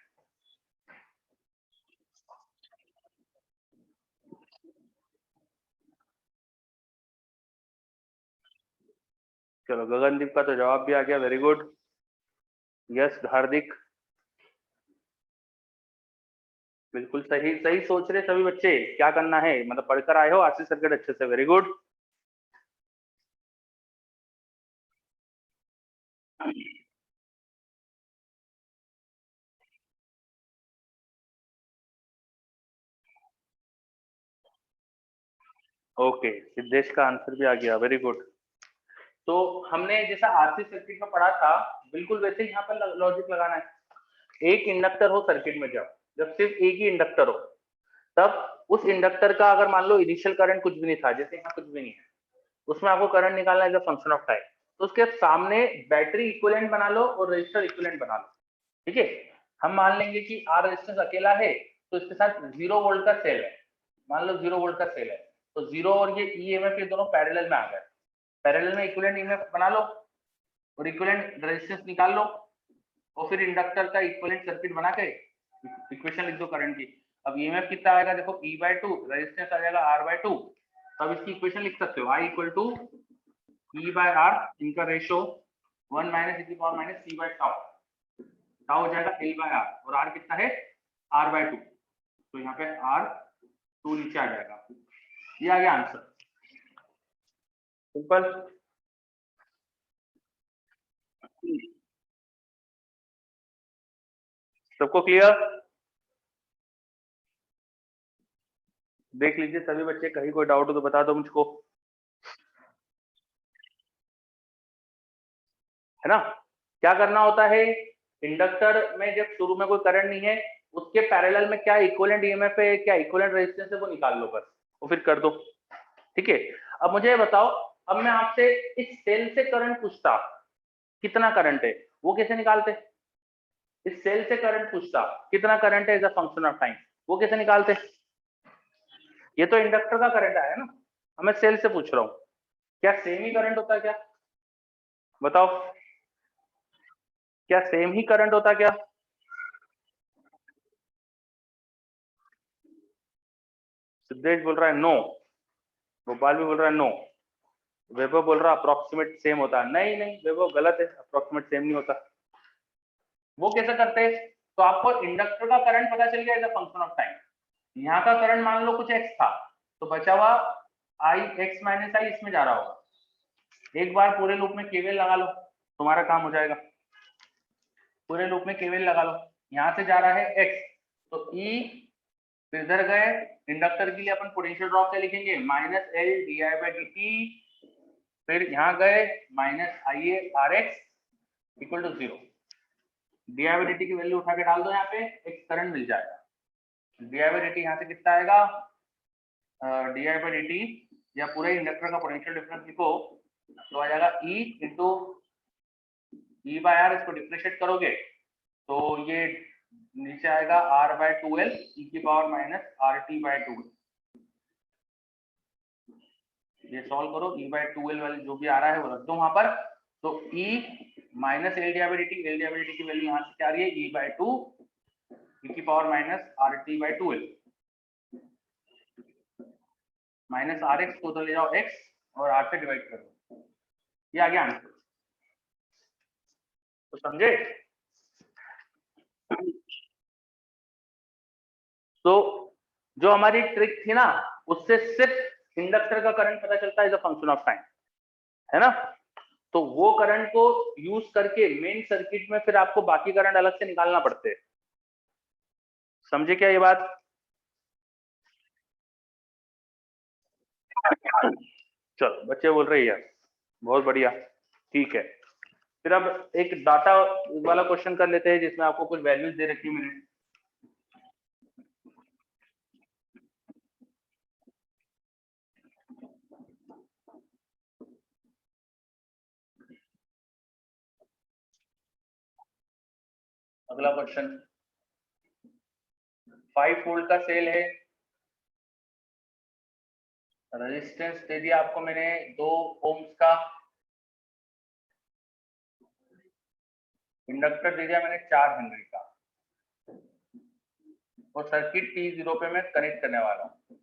चलो गगनदीप का तो जवाब भी आ गया, वेरी गुड। यस हार्दिक, बिल्कुल सही सही सोच रहे सभी बच्चे। क्या करना है, मतलब पढ़कर आए हो आरसी सर्किट अच्छे से, वेरी गुड। ओके, सिद्धेश का आंसर भी आ गया, वेरी गुड। तो हमने जैसा आरसी सर्किट में पढ़ा था, बिल्कुल वैसे ही यहाँ पर लॉजिक लगाना है। एक इंडक्टर हो सर्किट में, जब जब सिर्फ एक ही इंडक्टर हो, तब उस इंडक्टर का अगर मान लो इनिशियल करंट कुछ भी नहीं था, जैसे यहाँ कुछ भी नहीं है, उसमें आपको करंट निकालना है फंक्शन ऑफ टाइम, तो उसके सामने बैटरी इक्विवेलेंट बना लो और रजिस्टर इक्विवेलेंट बना लो। ठीक है, हम मान लेंगे कि आर रेजिस्टेंस अकेला है, तो इसके साथ 0 वोल्ट का सेल है, मान लो 0 वोल्ट का सेल है, तो 0 और ये ईएमएफ ये दोनों पैरेलल में आ गए। पैरेलल में इक्विवेलेंट ईएमएफ बना लो और इक्विवेलेंट रेजिस्टेंस निकाल लो, और फिर इंडक्टर का इक्विवेलेंट सर्किट बना के इक्वेशन लिख दो करंट की। अब ईएमएफ कितना आएगा देखो, E/2, रेजिस्टेंस आ जाएगा R/2। अब इसकी इक्वेशन लिख सकते हो, I इक्वल टू E/R, इनका रेशो 1 माइनस C/टाउ, टाउ हो जाएगा L/R, और R कितना है R/2, तो यहाँ पे R2 नीचे आ जाएगा। ये आ गया आंसर, सिंपल। सबको क्लियर? देख लीजिए सभी बच्चे, कहीं कोई डाउट हो तो बता दो मुझको, है ना? क्या करना होता है, इंडक्टर में जब शुरू में कोई करंट नहीं है, उसके पैरेलल में क्या इक्विवेलेंट ईएमएफ है, क्या इक्विवेलेंट रेजिस्टेंस है, वो निकाल लो बस, वो फिर कर दो। ठीक है, अब मुझे ये बताओ, अब मैं आपसे इस सेल से करंट पूछता, कितना करंट है, वो कैसे निकालते? इस सेल से करंट पूछता कितना करंट है as a function of time, वो कैसे निकालते? ये तो इंडक्टर का करंट आया ना, मैं सेल से पूछ रहा हूँ, क्या सेम ही करंट होता है क्या? बताओ, क्या सेम ही करंट होता क्या? सिद्धेश बोल रहा है नो, गोपाल भी बोल रहा है नो, वैभव बोल रहा है अप्रोक्सीमेट सेम होता है। नहीं नहीं वैभव, गलत है, अप्रोक्सीमेट सेम नहीं होता। वो कैसे करते हैं? तो आपको इंडक्टर का करंट पता चल गया as a function of time, यहाँ का करंट मान लो कुछ एक्स था, तो बचा हुआ आई एक्स माइनस आई इसमें जा रहा होगा। एक बार पूरे लूप में केवीएल लगा लो, तुम्हारा काम हो जाएगा। पूरे लूप में केवीएल लगा लो, यहाँ से जा रहा है x, तो E फिर इधर गए, इंडक्टर के लिए अपन पोटेंशियल ड्रॉप से लिखेंगे -L/dI/dt, फिर यहाँ गए -IA/RX इक्वल टू 0। dI/dt की वैल्यू उठा के डाल दो, यहाँ पे एक करंट मिल जाएगा। dI/dt यहाँ से कितना आएगा, dI/dt या पूरे इंडक्टर का पोटेंशियल डिफरेंस लिखो तो आ जाएगा E इंटू E/R, इसको डिफरेंशिएट करोगे तो ये नीचे आएगा R/2L e⁻−RT/2। ये सॉल्व करो, E/2L वाली जो भी आ रहा है वो रख दो वहां पर, तो E माइनस L/dt की वैल्यू यहाँ से क्या आ रही है, E/2 e⁻−RT/2L माइनस RX को तो ले जाओ X और R से डिवाइड करो, ये आ गया आंसर। तो समझे? तो जो हमारी ट्रिक थी ना, उससे सिर्फ इंडक्टर का करंट पता चलता है as a function of time, है ना। तो वो करंट को यूज करके मेन सर्किट में फिर आपको बाकी करंट अलग से निकालना पड़ते हैं। समझे क्या ये बात? चलो बच्चे बोल रहे हैं बहुत बढ़िया, ठीक है। फिर अब एक डाटा वाला क्वेश्चन कर लेते हैं जिसमें आपको कुछ वैल्यूज दे रखी है मैंने। अगला क्वेश्चन 5 वोल्ट का सेल है, रेजिस्टेंस दे दिया आपको मैंने 2 ओम्स का, इंडक्टर दे दिया मैंने 4 हेनरी का, और सर्किट T0 पे मैं कनेक्ट करने वाला हूँ।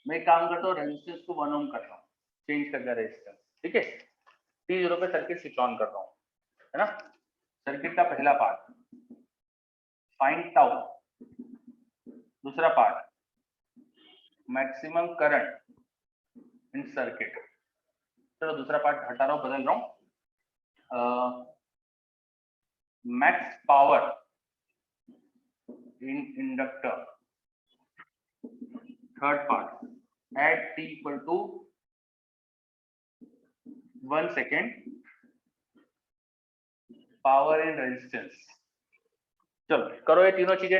मैं एक काम करता हूँ, रेजिस्टेंस को 1 ओम करता हूँ, चेंज कर दिया रेजिस्टेंस, ठीक है। T0 पे सर्किट स्विच ऑन करता हूँ, है ना। सर्किट का पहला पार्ट फाइंड टाउ, दूसरा part maximum current in circuit. चलो दूसरा पार्ट हटा रहा हूँ, बदल रहा हूँ, max power in inductor. Third part at t equal to 1 second power in resistance. चलो करो ये तीनों चीजें।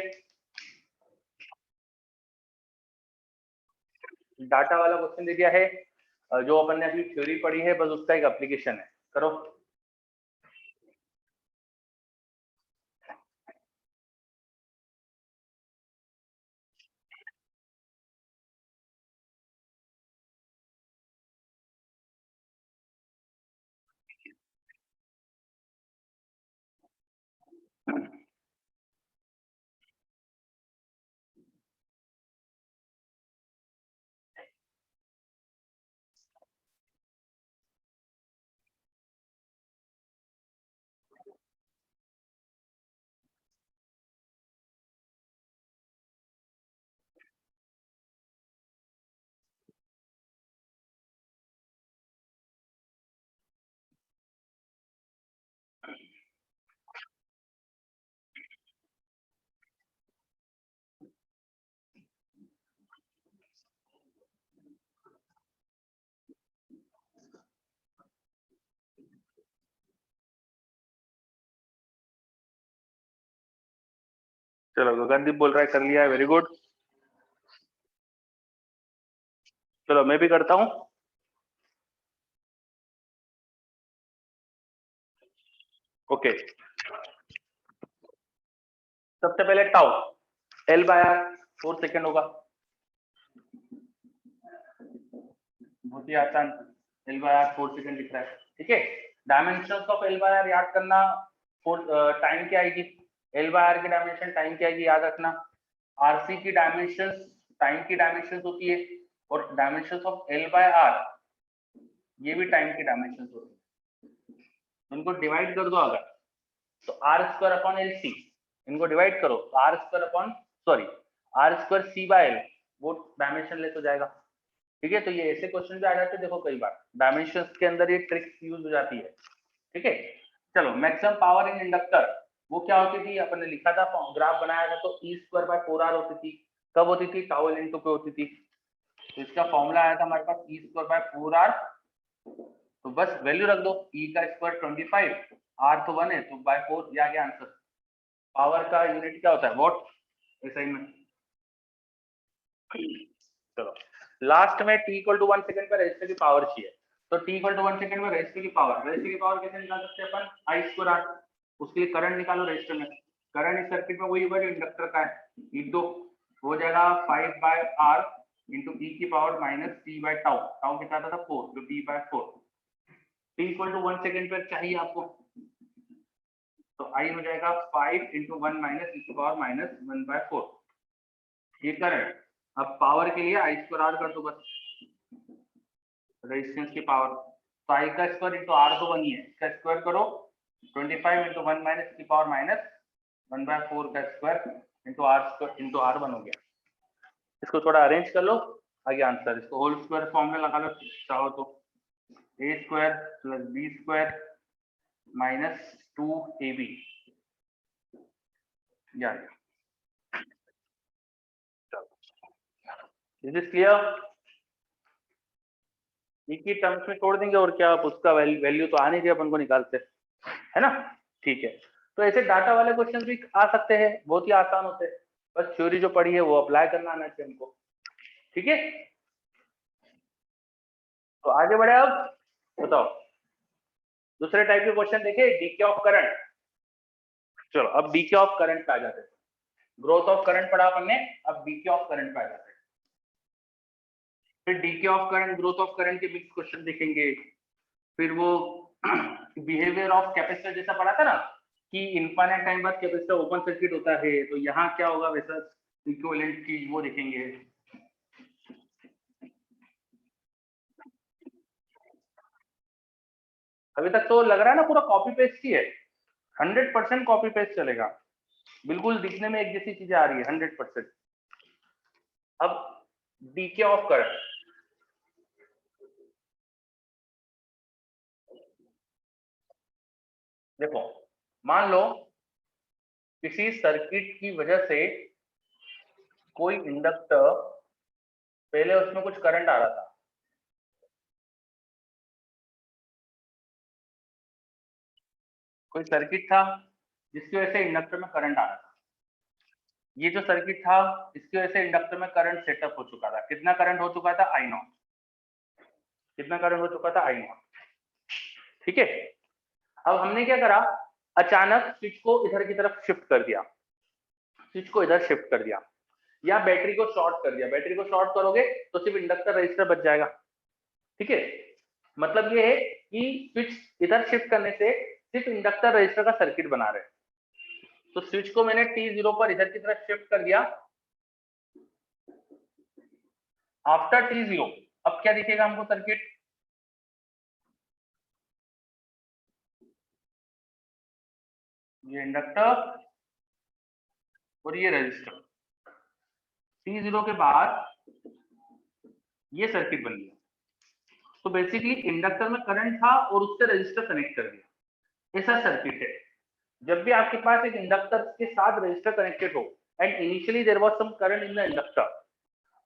डाटा वाला क्वेश्चन दे दिया है, जो अपन ने अभी थ्योरी पढ़ी है बस उसका एक एप्लीकेशन है, करो। चलो गगनदीप बोल रहा है कर लिया है, वेरी गुड। चलो मैं भी करता हूं। ओके, सबसे पहले टाउ L/R 4 सेकेंड होगा, बहुत ही आसान, L/R 4 सेकेंड दिख रहा है, ठीक है। डायमेंशंस ऑफ L/R याद करना, टाइम क्या आएगी, L/R की डायमेंशन टाइम क्या आएगी याद रखना। RC की डायमेंशंस टाइम की डायमेंशंस होती है, और डायमेंशंस ऑफ L/R ये भी टाइम की डायमेंशंस होती है। उनको डिवाइड कर दो अगर, तो R² अपॉन LC, इनको डिवाइड करो तो R² अपॉन R² C/L, वो डायमेंशन ले तो जाएगा, ठीक है। तो ये ऐसे क्वेश्चन भी आ जाते हैं, देखो कई बार डायमेंशंस के अंदर ये ट्रिक यूज हो जाती है। ठीक है। चलो मैक्सिमम पावर इन इंडक्टर वो क्या होती थी, अपन ने लिखा था, ग्राफ बनाया था, तो ई स्क्वायर बाय 4r होती थी। कब होती थी, टाउ एल इनटू पे होती थी। तो इसका फॉर्मूला आया था हमारे पास ई स्क्वायर बाय 4r। तो बस वैल्यू रख दो, ई का स्क्वायर 25, r तो 1 है, तो बाय 4 ये आ गया आंसर। पावर का यूनिट क्या होता है, वॉट, ऐसा ही में। चलो लास्ट में t इक्वल टू 1 सेकंड पर रेजिस्टर की पावर चाहिए, तो t इक्वल टू 1 सेकंड में रेजिस्टर की पावर कैसे निकाल सकते हैं अपन, i स्क्वायर r। उसके लिए करंट निकालो रेजिस्टर में, करंट इस सर्किट में वही होगा जो इंडक्टर का है, ई दो हो जाएगा 5 बाय r इंटू e की power minus t by tau, tau कितना था 4, तो t by 4। t equal to 1 second पर चाहिए आपको, तो i हो जाएगा 5 इंटू 1 माइनस e की पावर माइनस 1 बाय 4, ये करंट। अब पावर के लिए आई स्क्वायर आर कर दो बस, रेजिस्टेंस की पावर, तो आई का स्क्वायर इंटू आर तो 1 ही है, इसका स्क्वायर करो 25 इंटू 1 माइनस की पावर माइनस 1 बाय 4 का स्क्वायर इंटू आर 1 हो गया। इसको थोड़ा अरेंज कर लो, आगे आंसर, इसको होल स्क्वायर फॉर्म में लगा लो चाहो तो, A square plus B square minus 2ab, या इज दिस क्लियर। एक ही टर्म्स में छोड़ देंगे और क्या, आप उसका वैल्यू तो आने के अपन को निकालते है ना, ठीक है। तो ऐसे डाटा वाले क्वेश्चन भी आ सकते हैं, बहुत ही आसान होते हैं, बस थ्योरी जो पढ़ी है वो अप्लाई करना आना चाहिए हमको, ठीक है। तो आगे बढ़े, अब बताओ दूसरे टाइप के क्वेश्चन देखे, डीके ऑफ करंट। चलो अब डीके ऑफ करंट पे आ जाते हैं, ग्रोथ ऑफ करंट पढ़ा अपन ने, अब डीके ऑफ करंट पे आ जाते हैं। फिर DK of current, growth of current के मिक्स क्वेश्चन देखेंगे। फिर वो बिहेवियर ऑफ कैपेसिटर जैसा पढ़ा था ना, कि इनफाइनाइट टाइम बाद कैपेसिटर ओपन सर्किट होता है, तो यहाँ क्या होगा वैसा इक्विवेलेंट चीज वो देखेंगे। अभी तक तो लग रहा है ना पूरा कॉपी पेस्ट ही है, 100% कॉपी पेस्ट चलेगा, बिल्कुल दिखने में एक जैसी चीजें आ रही है 100%। अब डीके ऑफ करंट, देखो मान लो किसी सर्किट की वजह से कोई इंडक्टर, पहले उसमें कुछ करंट आ रहा था, कोई सर्किट था जिसकी वजह से इंडक्टर में करंट आ रहा था, ये जो सर्किट था इसकी वजह से इंडक्टर में करंट सेटअप हो चुका था, कितना करंट हो चुका था, आई नॉट, कितना करंट हो चुका था, आई नॉट, ठीक है। अब हमने क्या करा, अचानक स्विच को इधर की तरफ शिफ्ट कर दिया, स्विच को इधर शिफ्ट कर दिया, या बैटरी को शॉर्ट कर दिया, बैटरी को शॉर्ट करोगे तो सिर्फ इंडक्टर रजिस्टर बच जाएगा, ठीक है। मतलब ये है कि स्विच इधर शिफ्ट करने से सिर्फ इंडक्टर रजिस्टर का सर्किट बना रहे हैं। तो स्विच को मैंने T0 पर इधर की तरफ शिफ्ट कर दिया, आफ्टर T0 अब क्या दिखेगा हमको सर्किट, ये इंडक्टर और ये रजिस्टर, T0 के बाद ये सर्किट बन गया। तो बेसिकली इंडक्टर में करंट था और उससे रजिस्टर कनेक्ट कर दिया, ऐसा सर्किट है। जब भी आपके पास एक इंडक्टर के साथ रजिस्टर कनेक्टेड हो and initially there was some current in the inductor,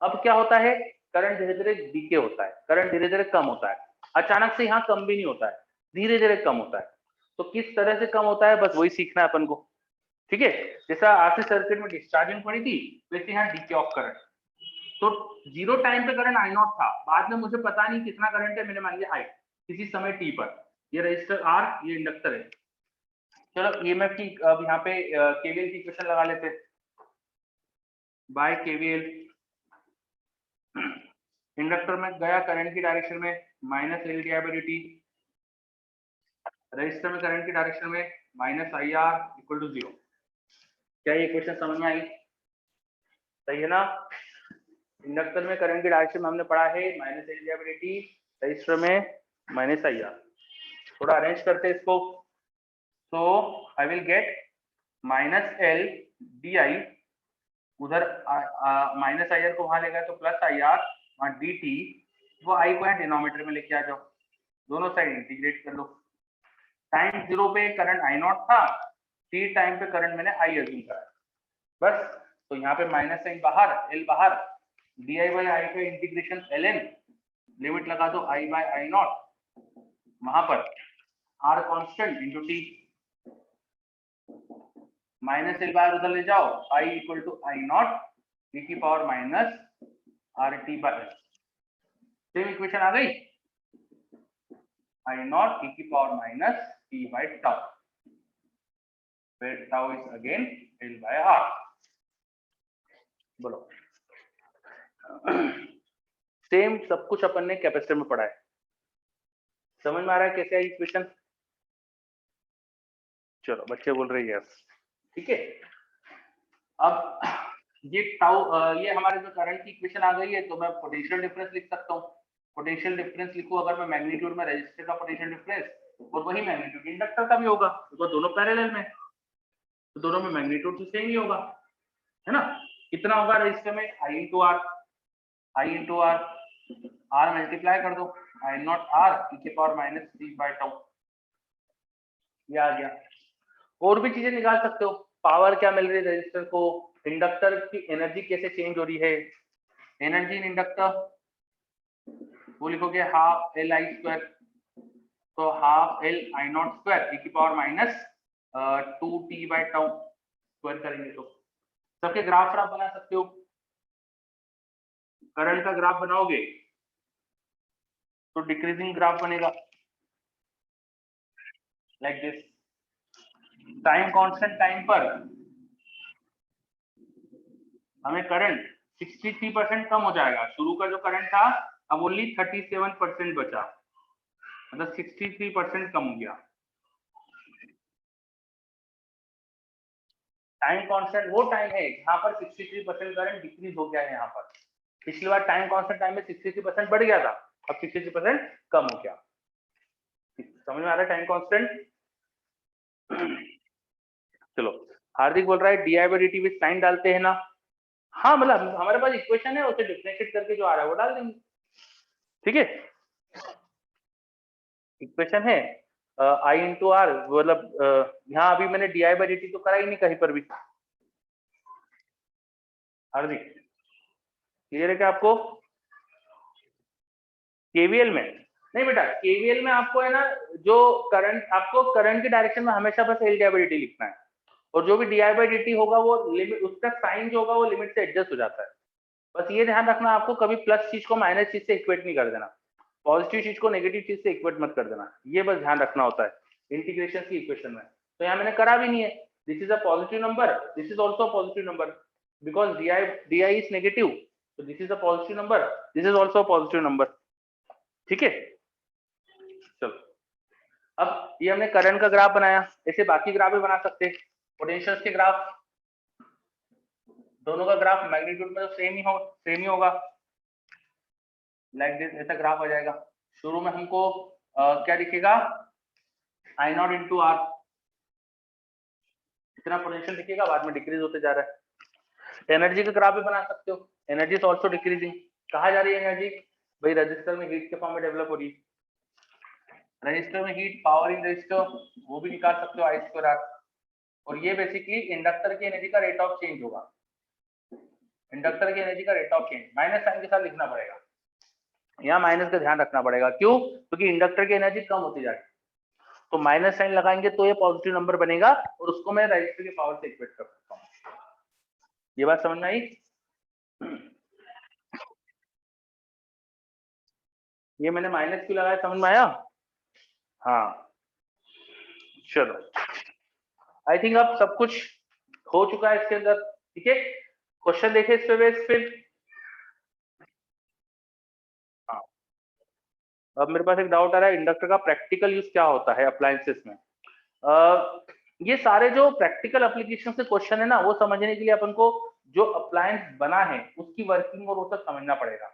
अब क्या होता है, करंट धीरे धीरे डीके होता है, करंट धीरे धीरे कम होता है, अचानक से यहाँ कम भी नहीं होता है, धीरे धीरे कम होता है। तो किस तरह से कम होता है, बस वही सीखना है अपन को, ठीक है। जैसा आरसी सर्किट में डिस्चार्जिंग पड़ी थी, वैसे यहाँ डीके ऑफ करंट। तो जीरो टाइम पे करंट आई नॉट था, बाद में मुझे पता नहीं कितना करंट है, मैंने मान लिया आई, किसी समय टी पर, ये रजिस्टर आर, ये इंडक्टर है। चलो ईएमएफ की अब यहाँ पे केवीएल की इक्वेशन लगा लेते हैं, बाय केवीएल, इंडक्टर में गया करंट की डायरेक्शन में माइनस एल डी, रजिस्टर में करंट की डायरेक्शन में minus I r equal to 0। क्या ये इक्वेशन समझ में आई, सही है ना। इंडक्टर में करंट की डायरेक्शन में हमने पढ़ा है माइनस एल डी, रजिस्टर में माइनस आई आर। थोड़ा अरेंज करते हैं इसको, तो I will get minus L D आई, उधर माइनस आई आर को वहां ले गए तो प्लस आई आर, वहां डी टी, वो आई को यहाँ डिनोमिनेटर में लेके आ जाओ, दोनों साइड इंटीग्रेट कर लो, टाइम 0 पे करंट आई नॉट था, t टाइम पे करंट मैंने i अज्यूम करा, बस। तो यहाँ पे माइनस साइन बाहर, l बाहर, डी आई बाई आई का इंटीग्रेशन ln, लिमिट लगा दो i बाई आई नॉट, वहां पर r constant into t, minus l बाहर उधर ले जाओ, i equal to I not e की power minus R T by L. Same equation आ गई, आई नॉट e की power minus t by tau, where tau is again L by R। बोलो, सेम सब कुछ अपन ने कैपेसिटर में पढ़ा है, समझ में आ रहा है कैसे है इक्वेशन? चलो बच्चे बोल रहे हैं यस, ठीक है। अब ये टाउ, ये हमारे जो करंट की इक्वेशन आ गई है, तो मैं पोटेंशियल डिफरेंस लिख सकता हूँ। पोटेंशियल डिफरेंस लिखूं अगर मैं मैग्नीट्यूड में रेजिस्टर का पोटेंशियल डिफरेंस और वही मैग्नीट्यूड इंडक्टर का भी होगा, तो दोनों पैरेलल में, तो दोनों में मैग्नीट्यूड तो सेम ही होगा, है ना। कितना होगा रजिस्टर में, I into R, I into R, R multiply कर दो, आई नॉट आर e की power minus T by tau, ये आ गया। और भी चीजें निकाल सकते हो, पावर क्या मिल रही है रजिस्टर को, इंडक्टर की एनर्जी कैसे चेंज हो रही है, एनर्जी इन इंडक्टर वो लिखोगे हाफ एल आई स्क्वायर, तो half L I not square e की power minus 2t by tau square करेंगे तो सबके ग्राफ आप बना सकते हो। करंट का ग्राफ बनाओगे तो डिक्रीजिंग ग्राफ बनेगा like this, time constant time पर हमें करंट 63% कम हो जाएगा, शुरू का जो करंट था अब ओनली 37% बचा, मतलब 63% कम हो गया। टाइम कांस्टेंट वो टाइम है जहां पर 63% करंट डिक्रीज हो गया है, यहाँ पर पिछली बार टाइम कांस्टेंट टाइम में 63% बढ़ गया था, अब 63% कम हो गया, समझ में आ रहा है टाइम कांस्टेंट? चलो, हार्दिक बोल रहा है d I by D t with sine डालते हैं ना, हाँ मतलब हमारे पास इक्वेशन है, उसे डिफरेंशिएट करके जो आ रहा है वो डाल देंगे, ठीक है। इक्वेशन है आई इंटू आर, मतलब यहाँ अभी मैंने D I by D T तो करा ही नहीं कहीं पर भी। हार्दिक क्लियर है क्या आपको? केवीएल में नहीं बेटा, केवीएल में आपको है ना, जो करंट, आपको करंट की डायरेक्शन में हमेशा बस L D I by D T लिखना है, और जो भी D I by D T होगा वो लिमिट, उसका साइन जो होगा वो लिमिट से एडजस्ट हो जाता है। बस ये ध्यान रखना आपको, कभी प्लस चीज को माइनस चीज से इक्वेट नहीं कर देना, पॉजिटिव चीज को नेगेटिव चीज से इक्वेट मत कर देना, ये बस ध्यान रखना होता है इंटीग्रेशन की इक्वेशन में। तो यहाँ मैंने करा भी नहीं है, this is a positive number, this is also positive number, because D I is negative, तो this is a positive number, this is also positive number, ठीक है। चलो, अब ये हमने करंट का ग्राफ बनाया, ऐसे बाकी ग्राफ भी बना सकते हैं, पोटेंशियल्स के ग्राफ, दोनों का ग्राफ मैग्नीट्यूड में तो सेम ही होगा, लाइक दिस, ऐसा ग्राफ आ जाएगा। शुरू में हमको क्या दिखेगा, आई नॉट इंटू आर, इतना पोटेंशियल दिखेगा, बाद में डिक्रीज होते जा रहा है। एनर्जी का ग्राफ भी बना सकते हो, एनर्जी इज ऑल्सो डिक्रीजिंग, कहा जा रही है एनर्जी, भाई रजिस्टर में हीट के फॉर्म में डेवलप हो रही है, रजिस्टर में हीट, पावर इन रजिस्टर, वो भी निकाल सकते हो आई स्क्वायर आर, और ये बेसिकली इंडक्टर की एनर्जी का रेट ऑफ चेंज होगा, इंडक्टर की एनर्जी का rate of change minus sign के साथ लिखना पड़ेगा, यहाँ माइनस का ध्यान रखना पड़ेगा, क्यों? क्योंकि इंडक्टर की एनर्जी कम होती जाती है, तो माइनस साइन लगाएंगे तो ये पॉजिटिव नंबर बनेगा, और उसको मैं रजिस्टर की पावर से इक्वेट कर सकता हूँ। ये बात समझ में आई? ये मैंने माइनस क्यों लगाया, समझ में आया? हाँ चलो, आई थिंक अब सब कुछ हो चुका है इसके अंदर, ठीक है। क्वेश्चन देखे इस पे बेस फिर। हाँ, अब मेरे पास एक डाउट आ रहा है, इंडक्टर का प्रैक्टिकल यूज क्या होता है अप्लायंसेस में? ये सारे जो प्रैक्टिकल एप्लीकेशन से क्वेश्चन है ना, वो समझने के लिए अपन को जो अप्लायंस बना है उसकी वर्किंग और वो सब समझना पड़ेगा।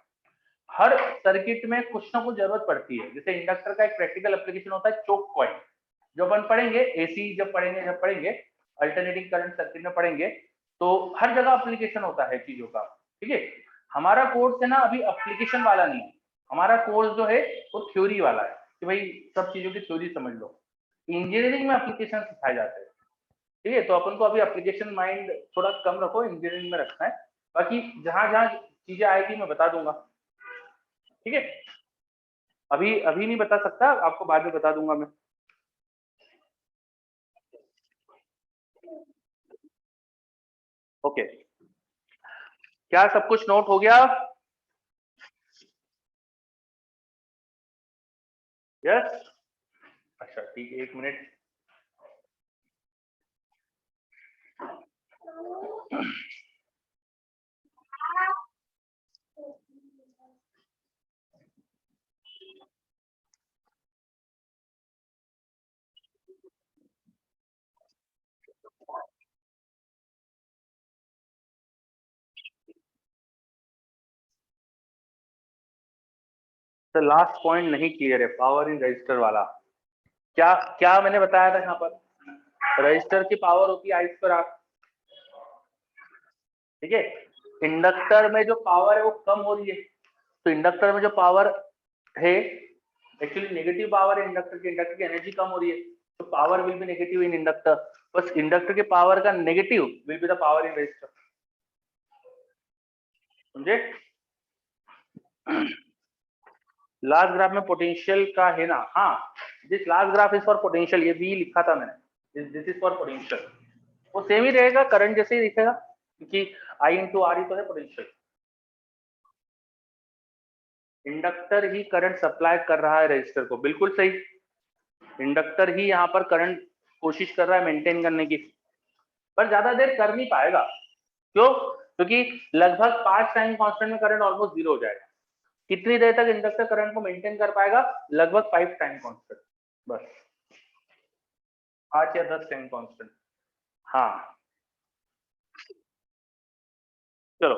हर सर्किट में कुछ ना कुछ जरूरत पड़ती है, जैसे इंडक्टर का एक प्रैक्टिकल एप्लीकेशन होता है चोक कॉइल, जो अपन पढ़ेंगे एसी जब पढ़ेंगे अल्टरनेटिंग करंट सर्किट में पढ़ेंगे, तो हर जगह एप्लीकेशन होता है चीजों का, ठीक है। हमारा कोर्स है ना अभी एप्लीकेशन वाला नहीं है, हमारा कोर्स जो है वो थ्योरी वाला है, कि भाई सब चीजों की थ्योरी समझ लो। इंजीनियरिंग में एप्लीकेशन सिखाए जाते हैं, ठीक है। तो अपन को अभी एप्लीकेशन माइंड थोड़ा कम रखो, इंजीनियरिंग में रखना है। बाकी जहां जहां चीजें आएगी मैं बता दूंगा, ठीक है। अभी अभी नहीं बता सकता, आपको बाद में बता दूंगा मैं। ओके, क्या सब कुछ नोट हो गया? यस, अच्छा ठीक है, 1 मिनट। तो लास्ट पॉइंट नहीं क्लियर है, पावर इन रजिस्टर वाला। क्या क्या मैंने बताया था यहाँ पर? रजिस्टर की पावर होती है I पर आर, ठीक है। इंडक्टर में जो पावर है वो कम हो रही है, तो इंडक्टर में जो पावर है एक्चुअली नेगेटिव पावर है इंडक्टर की, इंडक्टर की एनर्जी कम हो रही है, तो power will be negative in inductor. बस इंडक्टर के पावर का negative will be the power in register, समझे? लास्ट ग्राफ में पोटेंशियल का है ना? हाँ, this last graph is for potential, ये भी लिखा था मैंने, दिस इज फॉर पोटेंशियल। वो सेम ही रहेगा, करंट जैसे ही दिखेगा, क्योंकि I इंटू आर ही तो है पोटेंशियल। इंडक्टर ही करंट सप्लाई कर रहा है रजिस्टर को, बिल्कुल सही। इंडक्टर ही यहाँ पर करंट कोशिश कर रहा है मेंटेन करने की, पर ज्यादा देर कर नहीं पाएगा। क्यों? क्योंकि लगभग 5 टाइम कांस्टेंट में करंट ऑलमोस्ट 0 हो जाएगा। कितनी देर तक इंडक्टर करंट को मेंटेन कर पाएगा? लगभग 5 टाइम कांस्टेंट, बस 5 या 10 टाइम कांस्टेंट। हाँ, चलो,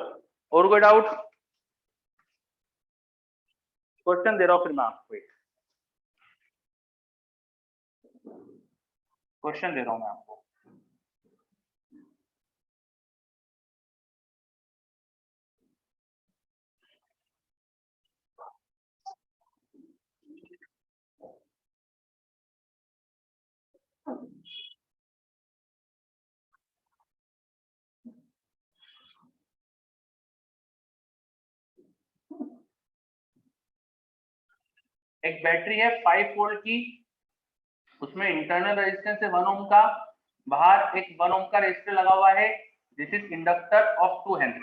और कोई डाउट? क्वेश्चन दे रहा हूँ फिर मैं आपको, एक क्वेश्चन दे रहा हूँ मैं आपको। एक बैटरी है 5 वोल्ट की, उसमें इंटरनल रेजिस्टेंस है 1 ओम का, बाहर एक 1 ओम का रेजिस्टर लगा हुआ है, this is inductor of 2 Henry.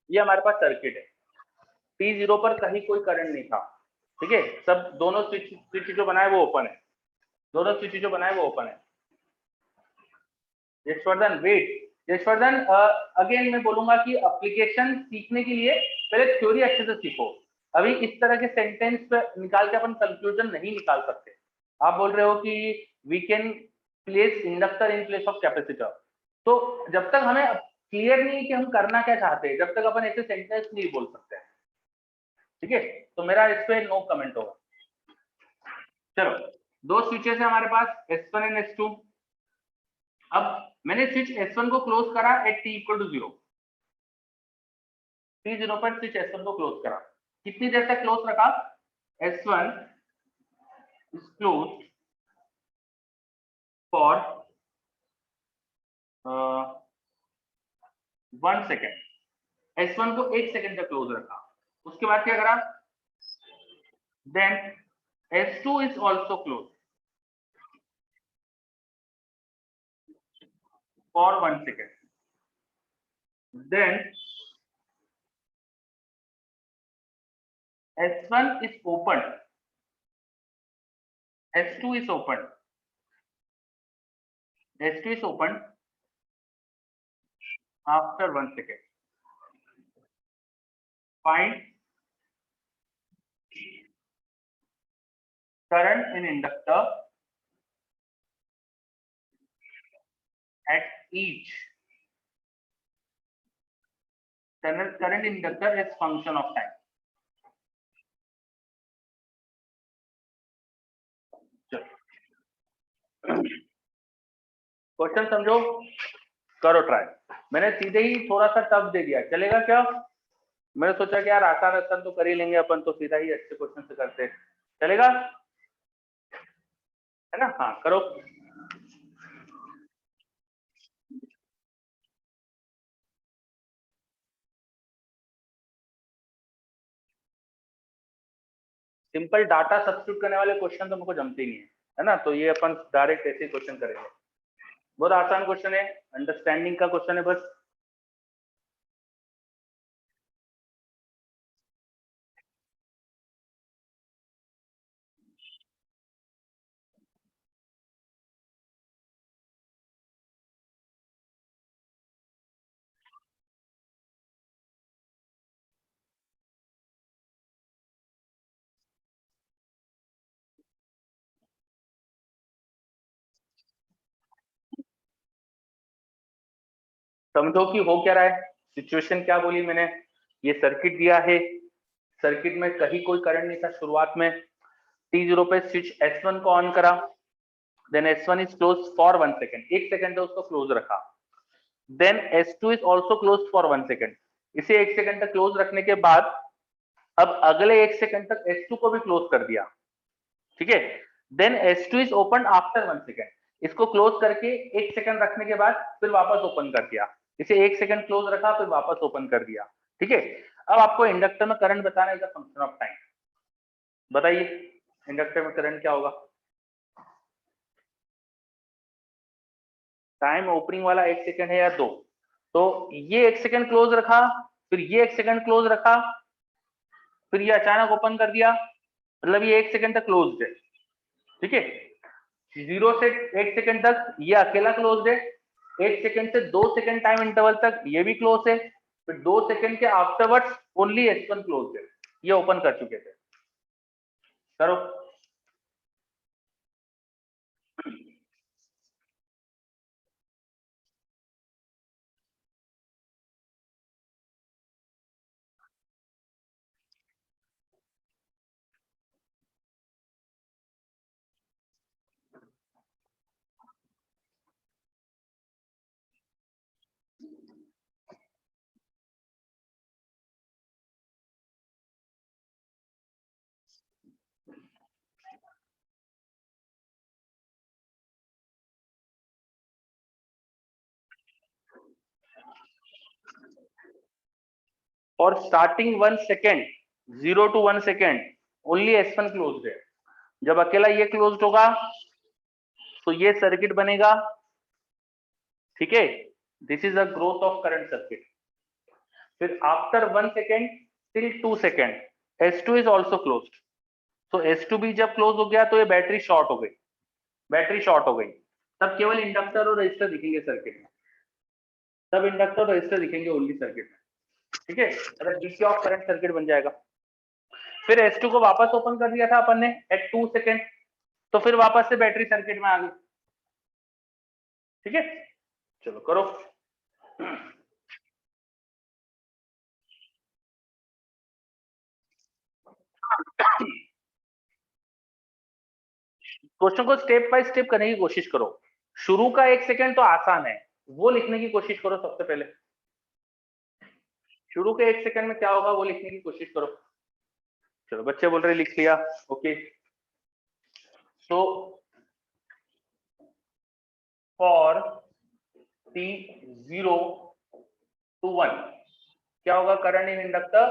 ये हमारे पास सर्किट है, T0 पर कहीं कोई करंट नहीं था, ठीक है। सब दोनों स्विच जो बनाए वो ओपन है, दोनों स्विच जो बनाए वो ओपन है। यशवर्धन वेट, यशवर्धन अगेन मैं बोलूंगा कि एप्लीकेशन सीखने के लिए पहले थ्योरी अच्छे से सीखो। अभी इस तरह के सेंटेंस पे निकाल के अपन कंक्लूजन नहीं निकाल सकते। आप बोल रहे हो कि we can place inductor in place of capacitor, तो जब तक हमें क्लियर नहीं है कि हम करना क्या चाहते हैं, जब तक अपन ऐसे सेंटेंस नहीं बोल सकते हैं, ठीक है। तो मेरा इस पे नो कमेंट होगा। चलो, दो स्विचेस है हमारे पास, S1 एंड S2। अब मैंने स्विच S1 को क्लोज करा eight t equal to 0, t0 पर स्विच S1 को क्लोज करा। कितनी देर तक क्लोज रखा? S1 is closed for 1 second. S1 को 1 सेकेंड तक क्लोज रखा, उसके बाद क्या करा? Then S2 is also closed for 1 second. Then S1 is opened, S2 is opened, S2 is opened after 1 second. Find current in inductor at each. Current in inductor is function of time. Question समझो, करो try. मैंने सीधे ही थोड़ा सा tough they दिया, चलेगा क्या? मैंने सोचा कि यार आसान आसान तो कर ही लेंगे अपन, तो सीधा ही अच्छे क्वेश्चन से करते, चलेगा? है ना। हाँ करो। सिंपल डाटा सब्स्टिट्यूट करने वाले क्वेश्चन तो मुझको जमते ही नहीं है ना, तो ये अपन डायरेक्ट ऐसे क्वेश्चन करेंगे। बहुत आसान क्वेश्चन है, अंडरस्टैंडिंग का क्वेश्चन है बस। समझो कि हो क्या रहा है, सिचुएशन क्या बोली मैंने। ये सर्किट दिया है, सर्किट में कहीं कोई करंट नहीं था शुरुआत में। T0 पे स्विच S1 को ऑन करा, then S1 is close for 1 second, 1 second उसको क्लोज रखा। Then S2 is also close for 1 second, इसे 1 सेकेंड तक क्लोज रखने के बाद अब अगले 1 सेकेंड तक S2 को भी क्लोज कर दिया, ठीक है। Then S2 is open after 1 second, इसको क्लोज करके 1 सेकेंड रखने के बाद फिर वापस ओपन कर दिया, इसे 1 सेकेंड क्लोज रखा फिर वापस ओपन कर दिया, ठीक है। अब आपको इंडक्टर में करंट बताना है फंक्शन ऑफ टाइम। बताइए इंडक्टर में करंट क्या होगा। टाइम ओपनिंग वाला 1 सेकेंड है या 2, तो ये 1 सेकेंड क्लोज रखा, फिर ये 1 सेकेंड क्लोज रखा, फिर ये अचानक ओपन कर दिया, मतलब ये 1 सेकेंड तक क्लोज्ड है, ठीक है। 0 से 1 सेकेंड तक ये अकेला क्लोज्ड है, 1 सेकेंड से 2 सेकेंड टाइम इंटरवल तक ये भी क्लोज है, फिर 2 सेकेंड के आफ्टरवर्ड्स ओनली S1 क्लोज है, ये ओपन कर चुके थे। करो। और starting 1 second, 0 to 1 second only S1 closed है। जब अकेला ये क्लोज्ड होगा तो ये सर्किट बनेगा, ठीक है। This is a growth of current circuit. फिर after 1 second till 2 second S2 is also closed, तो S2 भी जब क्लोज हो गया तो ये बैटरी शॉर्ट हो गई, बैटरी शॉर्ट हो गई, तब केवल इंडक्टर और रजिस्टर दिखेंगे सर्किट में, तब इंडक्टर और रजिस्टर दिखेंगे ओनली सर्किट में, ठीक है। मतलब डीसी ऑफ करंट सर्किट बन जाएगा। फिर S2 को वापस ओपन कर दिया था अपन ने एट 2 सेकेंड, तो फिर वापस से बैटरी सर्किट में आ गई, ठीक है। चलो करो। क्वेश्चन को स्टेप बाय स्टेप करने की कोशिश करो। शुरू का 1 सेकेंड तो आसान है, वो लिखने की कोशिश करो सबसे पहले। शुरू के 1 सेकेंड में क्या होगा वो लिखने की कोशिश करो। चलो बच्चे बोल रहे लिख लिया, okay. So for T0 to 1 क्या होगा करंट इन इंडक्टर,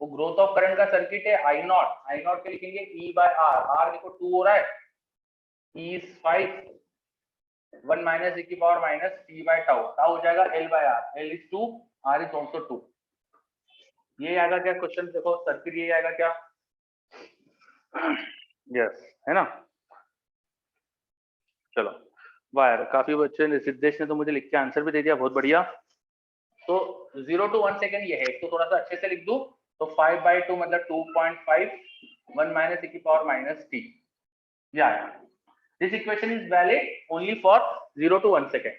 वो ग्रोथ ऑफ करंट का सर्किट है I नॉट, I नॉट के लिखेंगे E बाय R, R देखो 2 हो रहा है, E is 5, 1 माइनस e की power minus t by tau, tau हो जाएगा L by R, L is 2, R is also 2। ये आएगा क्या क्वेश्चन, देखो सर्किट ये आएगा क्या, यस है ना। चलो वायर, काफी बच्चे ने, सिद्धेश ने तो मुझे लिख के आंसर भी दे दिया, बहुत बढ़िया। तो 0 to 1 सेकेंड ये है, तो थोड़ा सा अच्छे से लिख दूं, तो 5/2 मतलब 2.5, 1 माइनस e की पावर माइनस t, ये आया। This equation is valid only for 0 to 1 second.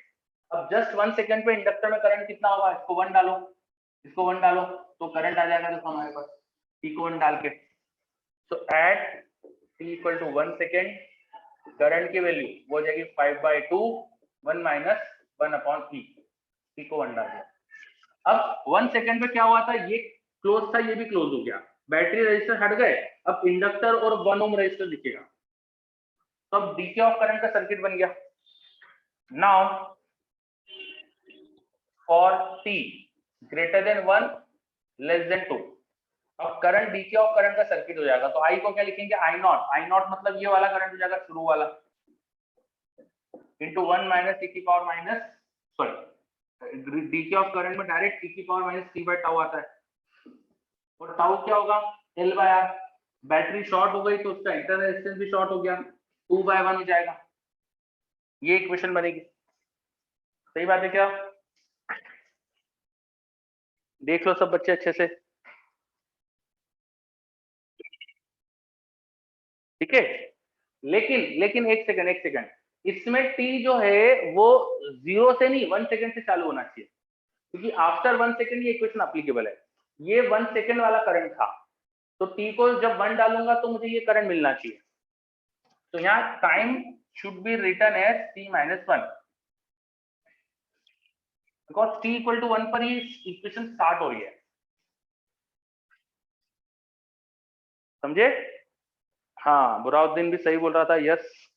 अब जस्ट 1 सेकेंड पे इंडक्टर में करंट कितना होगा, इसको 1 डालो, इसको 1 डालो, तो करंट आ जाएगा देखो हमारे पास, t को 1 डाल के। तो at t equal to 1 second current की वैल्यू वो हो जाएगी 5/2, 1 माइनस 1 अपॉन e, t को 1 डाल दिया। अब 1 सेकेंड पे क्या हुआ था, ये क्लोज था, ये भी क्लोज हो गया, बैटरी रजिस्टर हट गए, अब इंडक्टर और 1 ओम रजिस्टर दिखेगा। तो अब डीके ऑफ करंट का सर्किट बन गया। Now for T greater than 1 less than 2, अब करंट डीके ऑफ करंट का सर्किट हो जाएगा। तो आई को क्या लिखेंगे, आई नॉट। आई नॉट मतलब ये वाला करंट हो जाएगा शुरू वाला, इंटू 1 माइनस ई की power minus, sorry decay of current में डायरेक्ट ई की power minus T by tau आता है। और टाउ क्या होगा, L by R. Battery short हो गई तो उसका इंटरनल रेजिस्टेंस भी शॉर्ट हो गया, 2/1 हो जाएगा। ये इक्वेशन बनेगी। सही बात है क्या? देख लो सब बच्चे अच्छे से, ठीक है। लेकिन एक सेकंड, इसमें टी जो है वो 0 से नहीं 1 सेकंड से चालू होना चाहिए, क्योंकि आफ्टर 1 सेकंड ये इक्वेशन अप्लीकेबल है। ये 1 सेकंड वाला करंट था, तो टी को जब 1 डालूंगा तो मुझे ये करंट मिलना चाहिए। तो यहाँ time should be written as t minus 1, because t equal to 1 पर ये इक्वेशन स्टार्ट हो रही है। समझे? हाँ, बुराउद्दीन भी सही बोल रहा था, यस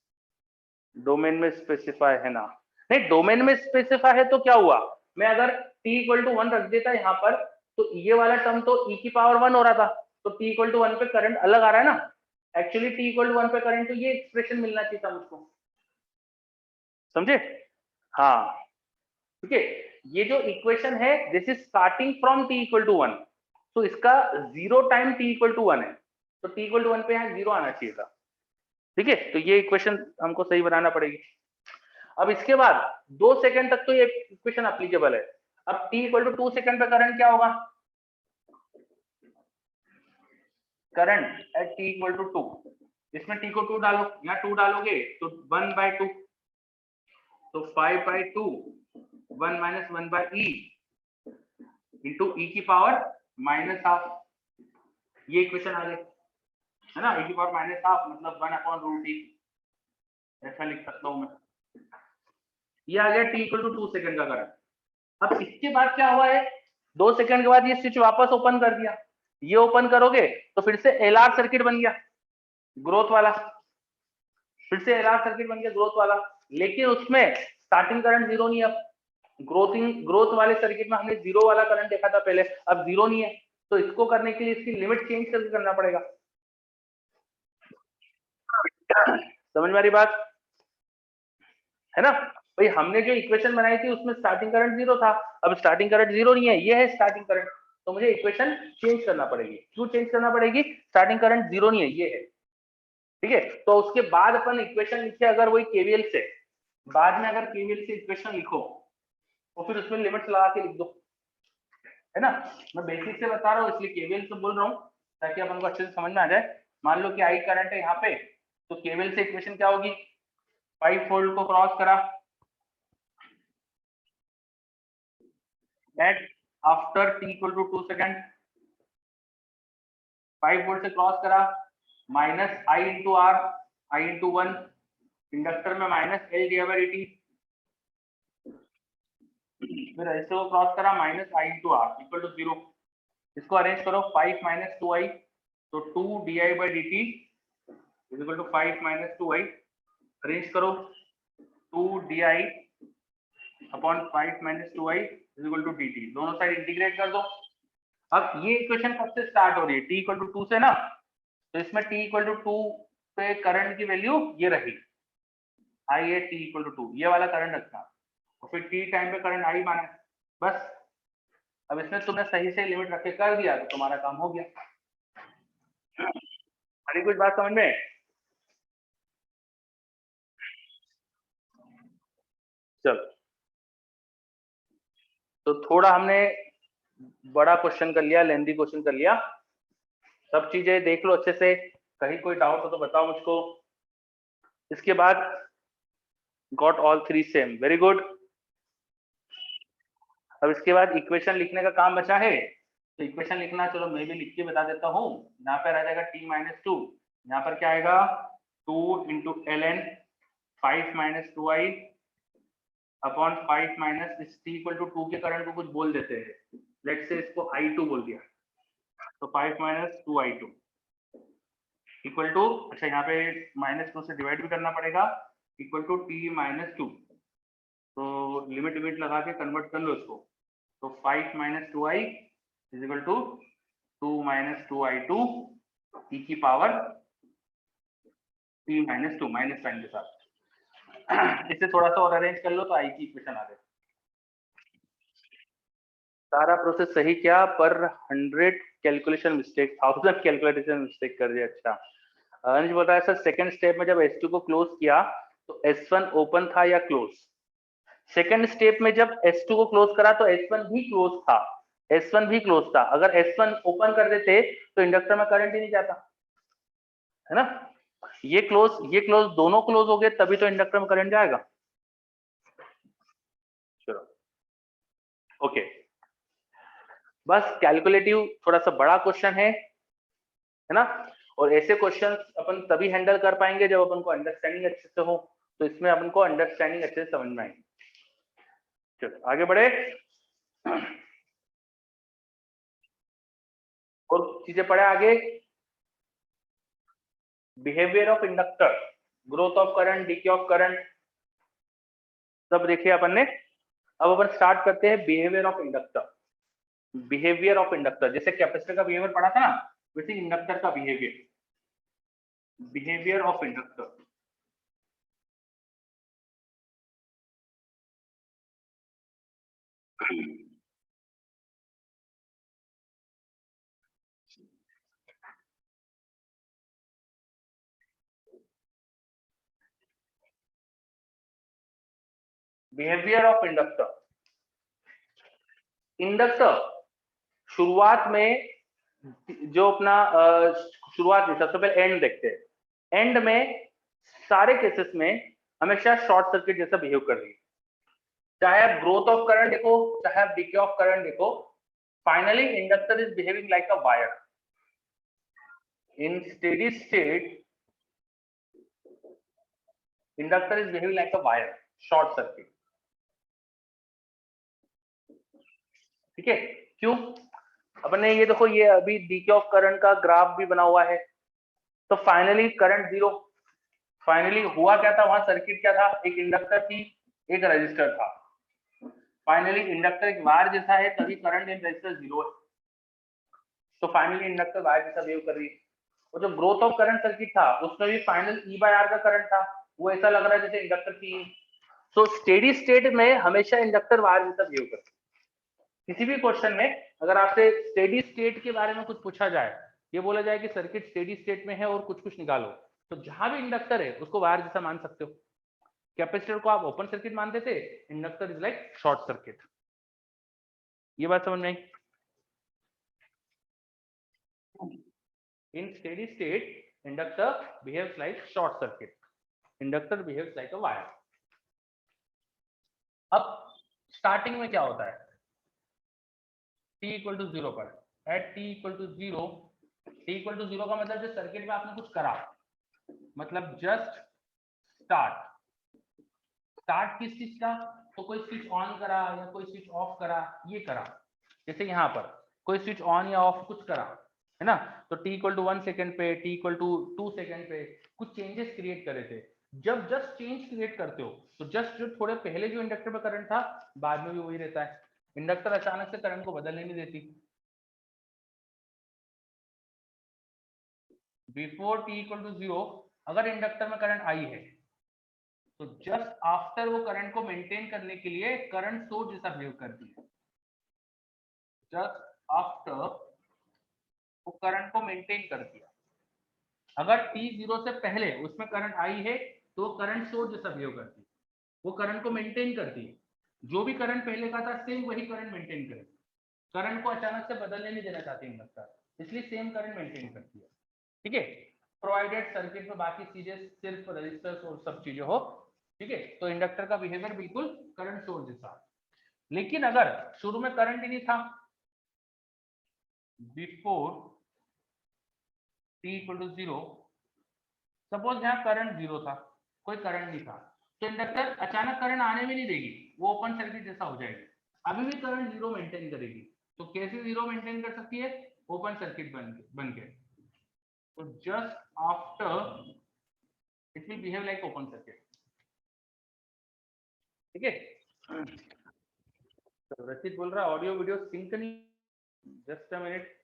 डोमेन में स्पेसिफाई है ना। नहीं, डोमेन में स्पेसिफाई है तो क्या हुआ, मैं अगर t इक्वल टू 1 रख देता यहाँ पर, तो ये वाला टर्म तो e की पावर 1 हो रहा था, तो t इक्वल टू 1 पे करंट अलग आ रहा है ना। एक्चुअली t इक्वल टू 1 पे करंट, तो ये एक्सप्रेशन मिलना चाहिए था मुझको। समझे? हाँ, ठीक है। ये जो इक्वेशन है this is starting from t equal to 1, तो इसका zero time t equal to 1 है, तो t इक्वल टू 1 पे यहाँ जीरो आना चाहिए था। ठीक है, तो ये इक्वेशन हमको सही बनाना पड़ेगी। अब इसके बाद 2 सेकंड तक तो ये इक्वेशन अप्लीकेबल है। अब t इक्वल टू 2 सेकंड पे करंट क्या होगा, current at t equal to 2, इसमें t को 2 डालो, यहाँ 2 डालोगे तो 1/2, तो 5/2 1 माइनस 1 बाय ई इंटू ई की पावर माइनस हाफ। ये इक्वेशन आ गई है ना, e की पावर माइनस हाफ मतलब 1/√t, ऐसा लिख सकता हूं मैं। ये आ गया t इक्वल टू 2 सेकंड का करंट। अब इसके बाद क्या हुआ है, 2 सेकंड के बाद ये स्विच वापस ओपन कर दिया। ये ओपन करोगे तो फिर से एलआर सर्किट बन गया, ग्रोथ वाला, फिर से एलआर सर्किट बन गया ग्रोथ वाला। लेकिन उसमें स्टार्टिंग करंट जीरो नहीं है। अब ग्रोथ वाले सर्किट में हमने जीरो वाला करंट देखा था पहले, अब जीरो नहीं है, तो इसको करने के लिए इसकी लिमिट चेंज करके करना पड़ेगा। समझ में आ रही बात है ना? भाई हमने जो इक्वेशन बनाई थी उसमें स्टार्टिंग करंट जीरो था, अब स्टार्टिंग करंट जीरो नहीं है, ये है स्टार्टिंग करंट, तो मुझे इक्वेशन चेंज करना पड़ेगी। क्यों चेंज करना पड़ेगी, स्टार्टिंग करंट जीरो नहीं है, ये है। ठीक है, तो उसके बाद अपन इक्वेशन लिखे अगर वही केवीएल से, बाद में अगर केवीएल से इक्वेशन लिखो तो फिर उसमें लिमिट्स लगा के लिख दो, है ना। मैं बेसिक से बता रहा हूँ इसलिए केवीएल से बोल रहा हूँ ताकि अपन को अच्छे से समझ में आ जाए। मान लो कि आई करंट है यहाँ पे, तो केवीएल से इक्वेशन क्या होगी, 5 वोल्ट को क्रॉस करा at after t equal to 2 second, 5 volt से क्रॉस करा, minus i into R, i into 1, inductor में minus L D by D, फिर ऐसे को क्रॉस करा minus i into R equal to 0। इसको अरेंज करो, 5 माइनस 2i, तो 2 D I by D T is equal to 5 minus 2i। Arrange करो 2 D I upon 5 minus 2i is equal to D T, दोनों side integrate कर दो। अब ये equation कब से स्टार्ट हो रही है, t इक्वल टू 2 से ना, तो इसमें t इक्वल टू 2 पे करंट की वैल्यू ये रही, आई है t इक्वल टू 2, ये वाला करंट रखना, और फिर t टाइम पे करंट आई माना, बस। अब इसमें तुमने सही से लिमिट रख के कर दिया तो तुम्हारा काम हो गया। अरे कुछ बात समझ में? चलो, तो थोड़ा हमने बड़ा क्वेश्चन कर लिया, लेंथी क्वेश्चन कर लिया, सब चीजें देख लो अच्छे से, कहीं कोई डाउट हो तो बताओ मुझको। इसके बाद got all 3 same, very good. अब इसके बाद इक्वेशन लिखने का काम बचा है, तो इक्वेशन लिखना चलो मैं भी लिख के बता देता हूँ। यहाँ पर आ जाएगा t माइनस 2, यहाँ पर क्या आएगा 2 into L N 5 minus 2i upon 5 minus इस t इक्वल टू 2 के करंट को कुछ बोल देते हैं, लेट्स से इसको i2 बोल दिया, तो 5 माइनस 2i2 इक्वल टू, अच्छा यहाँ पे -2 से डिवाइड भी करना पड़ेगा, इक्वल टू t -2, तो लिमिट लिमिट लगा के कन्वर्ट कर लो इसको, तो 5 - 2i is equal to 2 - 2i2 e की पावर t -2 माइनस साइन के साथ। इससे थोड़ा सा और अरेंज कर लो तो आई की इक्वेशन आ गई। सारा प्रोसेस सही किया पर 100 कैलकुलेशन मिस्टेक, 1000 कैलकुलेशन मिस्टेक कर दिया। अच्छा, अनिश बोल रहा है सर सेकंड स्टेप में जब S2 को क्लोज किया तो S1 ओपन था या क्लोज? सेकंड स्टेप में जब S2 को क्लोज करा तो S1 भी क्लोज था, S1 भी क्लोज था। अगर S1 ओपन कर देते तो इंडक्टर में करंट ही नहीं जाता, है ना। ये क्लोज दोनों क्लोज हो गए तभी तो इंडक्टर में करंट जाएगा। चलो ओके, बस कैलकुलेटिव थोड़ा सा बड़ा क्वेश्चन है ना, और ऐसे क्वेश्चन अपन तभी हैंडल कर पाएंगे जब अपन को अंडरस्टैंडिंग अच्छे से हो, तो इसमें अपन को अंडरस्टैंडिंग अच्छे से समझ में आएगी। चलो आगे बढ़े, और चीजें पढ़े आगे। Behaviour of inductor, growth of current, DK of current, सब देखिए अपन ने। अब अपन स्टार्ट करते हैं behaviour of inductor. Behaviour of inductor, जैसे कैपेसिटर का बिहेवियर पढ़ा था ना, वैसे इंडक्टर का behaviour, behaviour of inductor. Behaviour of inductor, inductor शुरुआत में जो अपना शुरुआत में सबसे पहले एंड देखते हैं, एंड में सारे केसेस में हमेशा शॉर्ट सर्किट जैसा बिहेव कर रही है। चाहे आप ग्रोथ ऑफ करंट देखो, चाहे आप डीके ऑफ करंट देखो, finally inductor is behaving like a wire. In steady state inductor is behaving like a wire, short circuit. ठीक है, क्यों? अपने ये देखो, ये अभी डीके ऑफ करंट का ग्राफ भी बना हुआ है, तो फाइनली करंट जीरो। फाइनली हुआ क्या था वहां, सर्किट क्या था, एक इंडक्टर थी, एक रजिस्टर था। फाइनली इंडक्टर एक वायर जैसा है, तभी करंट इन रजिस्टर जीरो है। तो फाइनली इंडक्टर वायर जैसा बिहेव कर रही है। और जो ग्रोथ ऑफ करंट सर्किट था उसमें भी फाइनल ई बाय आर का करंट था, वो ऐसा लग रहा है जैसे इंडक्टर की। तो स्टेडी स्टेट में हमेशा इंडक्टर वायर जैसा बिहेव करता है। किसी भी क्वेश्चन में अगर आपसे स्टेडी स्टेट के बारे में कुछ पूछा जाए, ये बोला जाए कि सर्किट स्टेडी स्टेट में है और कुछ कुछ निकालो, तो जहां भी इंडक्टर है उसको वायर जैसा मान सकते हो। कैपेसिटर को आप ओपन सर्किट मानते थे, inductor is like short circuit. ये बात समझ में आई? In steady state inductor behaves like short circuit, inductor behaves like a wire. अब स्टार्टिंग में क्या होता है, t इक्वल टू जीरो पर, at t equal to zero, t equal to zero का मतलब जो सर्किट में आपने कुछ करा, मतलब जस्ट स्टार्ट। स्टार्ट किस चीज का, तो कोई स्विच ऑन करा या कोई स्विच ऑफ करा, ये करा। जैसे यहाँ पर कोई स्विच ऑन या ऑफ कुछ करा, है ना, तो t इक्वल टू 1 सेकेंड पे, t इक्वल टू 2 सेकेंड पे कुछ चेंजेस क्रिएट करे थे। जब जस्ट चेंज क्रिएट करते हो तो जस्ट जो थोड़े पहले जो इंडक्टर में करंट था बाद में भी वही रहता है। इंडक्टर अचानक से करंट को बदलने नहीं देती। Before t equal to zero अगर इंडक्टर में करंट आई है तो जस्ट आफ्टर वो करंट को मेंटेन करने के लिए करंट सोर्स जैसा बिहेव करती है। जस्ट आफ्टर वो करंट को मेंटेन कर दिया। अगर t जीरो से पहले उसमें करंट आई है तो वो करंट सोर्स जैसा बिहेव करती है, वो करंट को मेंटेन करती है। जो भी करंट पहले का था सेम वही करंट मेंटेन करेगी, करंट को अचानक से बदलने नहीं देना चाहती इंडक्टर, इसलिए सेम करंट मेंटेन करती है। ठीक है, प्रोवाइडेड सर्किट में बाकी चीजें सिर्फ रजिस्टर्स और सब चीजें हो। ठीक है, तो इंडक्टर का बिहेवियर बिल्कुल करंट सोर्स जैसा। लेकिन अगर शुरू में करंट ही नहीं था, before t equal to zero, suppose यहाँ करंट जीरो था, कोई करंट नहीं था, तो इंडक्टर अचानक करंट आने में नहीं देगी, वो ओपन सर्किट जैसा हो जाएगी। अभी भी करंट जीरो मेंटेन करेगी। तो कैसे जीरो मेंटेन कर सकती है, ओपन सर्किट बन के। तो just after it will behave like open circuit. ठीक है, तो रचित बोल रहा है ऑडियो वीडियो सिंक नहीं, जस्ट अ मिनट।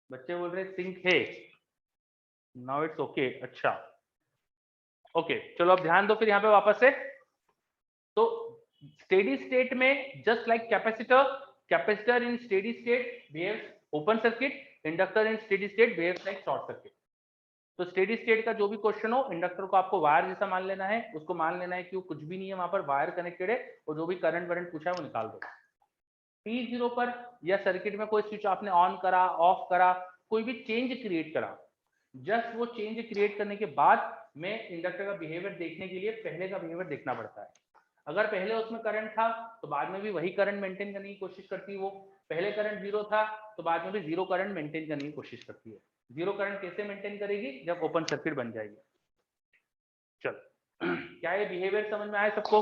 बच्चे बोल रहे सिंक है, नाउ इट्स ओके। अच्छा ओके, चलो अब ध्यान दो फिर यहाँ पे वापस से। तो स्टेडी स्टेट में जस्ट लाइक कैपेसिटर, कैपेसिटर इन steady state behaves open circuit, inductor इन steady state behaves like short circuit. तो स्टेडी स्टेट का जो भी क्वेश्चन हो, इंडक्टर को आपको वायर जैसा मान लेना है, उसको मान लेना है कि वो कुछ भी नहीं है, वहां पर वायर कनेक्टेड है, और जो भी करंट वरंट पूछा है वो निकाल दो। T0 पर या सर्किट में कोई स्विच आपने ऑन करा, ऑफ करा, कोई भी चेंज क्रिएट करा, जस्ट वो चेंज क्रिएट करने के बाद में इंडक्टर का बिहेवियर देखने के लिए पहले का बिहेवियर देखना पड़ता है। अगर पहले उसमें करंट था तो बाद में भी वही करंट मेंटेन करने की कोशिश करती है वो। पहले करंट जीरो था तो बाद में भी जीरो करंट मेंटेन करने की कोशिश करती है। जीरो करंट कैसे मेंटेन करेगी? जब ओपन सर्किट बन जाएगी। चलो क्या ये बिहेवियर समझ में आए सबको?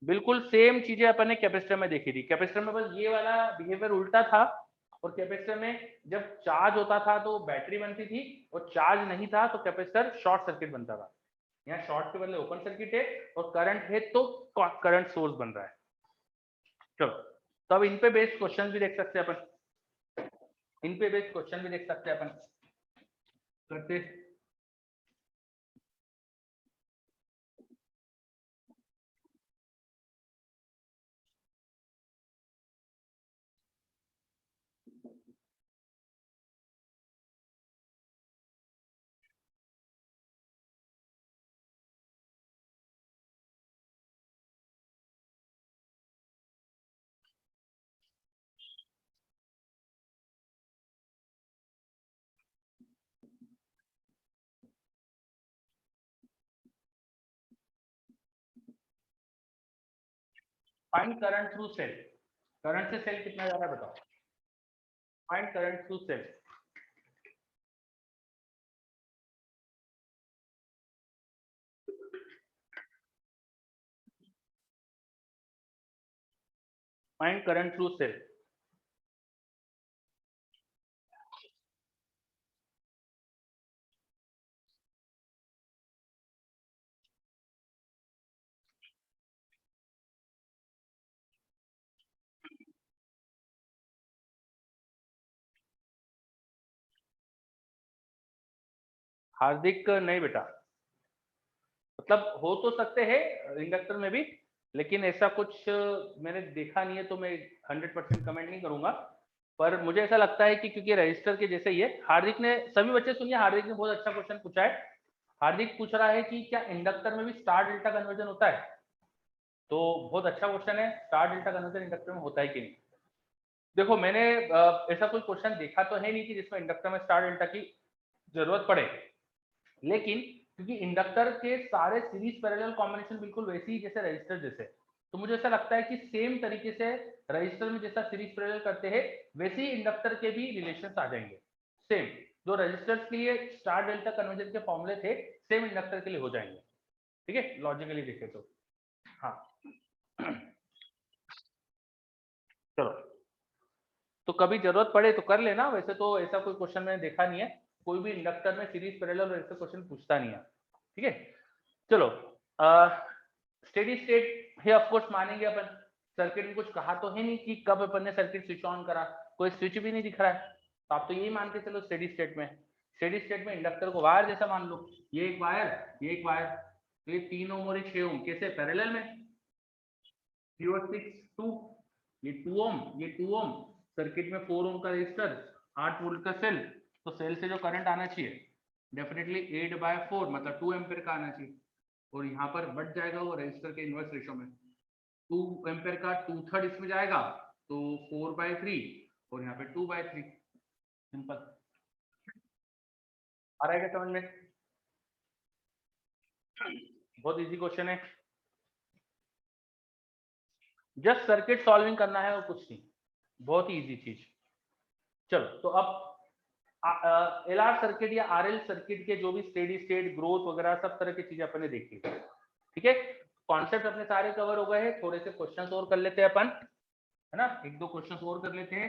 बिल्कुल सेम चीजें अपन ने कैपेसिटर में देखी थी। कैपेसिटर में बस ये वाला बिहेवियर उल्टा था, और कैपेसिटर में जब चार्ज होता था तो बैटरी बनती थी, और चार्ज नहीं था तो कैपेसिटर शॉर्ट सर्किट बनता था। यहाँ शॉर्ट के बदले ओपन सर्किट है, और करंट है तो करंट सोर्स बन रहा है। चलो, तो अब इन पे बेस्ड क्वेश्चन भी देख सकते हैं अपन, इन पे बेस्ड क्वेश्चन भी देख सकते हैं अपन करते। Find current through cell. Current से सेल कितना जा रहा है बताओ? Find current through cell. Find current through cell. Hardik नहीं बेटा, मतलब हो तो सकते हैं इंडक्टर में भी, लेकिन ऐसा कुछ मैंने देखा नहीं है, तो मैं 100% कमेंट नहीं करूंगा। पर मुझे ऐसा लगता है कि क्योंकि रजिस्टर के जैसे ही है। हार्दिक ने, सभी बच्चे सुनिए, हार्दिक ने बहुत अच्छा क्वेश्चन पूछा है। हार्दिक पूछ रहा है कि क्या इंडक्टर में भी स्टार डेल्टा कन्वर्जन होता है? तो बहुत अच्छा क्वेश्चन है, स्टार डेल्टा कन्वर्जन इंडक्टर में होता है कि नहीं। देखो मैंने ऐसा कोई क्वेश्चन देखा तो है नहीं कि जिसमें इंडक्टर में स्टार डेल्टा की जरूरत पड़े, लेकिन क्योंकि इंडक्टर के सारे सीरीज पैरेलल कॉम्बिनेशन बिल्कुल वैसे ही जैसे रजिस्टर जैसे, तो मुझे ऐसा लगता है कि सेम तरीके से रजिस्टर में जैसा सीरीज पैरेलल करते हैं वैसे ही इंडक्टर के भी रिलेशन आ जाएंगे। सेम जो रजिस्टर्स के लिए स्टार डेल्टा कन्वर्जन के फॉर्मूले थे, सेम इंडक्टर के लिए हो जाएंगे। ठीक है, लॉजिकली देखे तो। हाँ चलो, तो कभी जरूरत पड़े तो कर लेना, वैसे तो ऐसा कोई क्वेश्चन मैंने देखा नहीं है, कोई भी इंडक्टर में सीरीज पैरेलल ऐसा क्वेश्चन पूछता नहीं है। ठीक है, चलो स्टेडी स्टेट है ऑफ कोर्स मानेंगे अपन। सर्किट में कुछ कहा तो है नहीं कि कब अपन ने सर्किट स्विच ऑन करा, कोई स्विच भी नहीं दिख रहा है, तो आप तो यही मान के चलो स्टेडी स्टेट में। स्टेडी स्टेट में इंडक्टर को वायर जैसा मान लो, ये एक वायर, ये एक वायर, तो ये 3 ओम और 6 ओम कैसे पैरेलल में, 3 और 6 2, ये 2 ओम, ये 2 ओम, सर्किट में 4 ओम का रेजिस्टर, 8 वोल्ट का सेल, तो सेल से जो करंट आना चाहिए डेफिनेटली 8/4 मतलब 2 एम्पियर का आना चाहिए, और यहाँ पर बढ़ जाएगा वो रजिस्टर के इनवर्स रेशो में, 2 एम्पियर का 2/3 इसमें जाएगा तो 4/3, और यहाँ पे 2/3। सिंपल, आ रहा है क्या समझ में? बहुत इजी क्वेश्चन है, जस्ट सर्किट सॉल्विंग करना है और कुछ नहीं, बहुत ही इजी चीज। चलो, तो अब एलआर सर्किट या आरएल सर्किट के जो भी स्टेडी स्टेट ग्रोथ वगैरह सब तरह की चीजें अपन ने देखी। ठीक है, कॉन्सेप्ट अपने सारे कवर हो गए हैं, थोड़े से क्वेश्चंस और कर लेते हैं अपन, है ना, एक दो क्वेश्चंस और कर लेते हैं।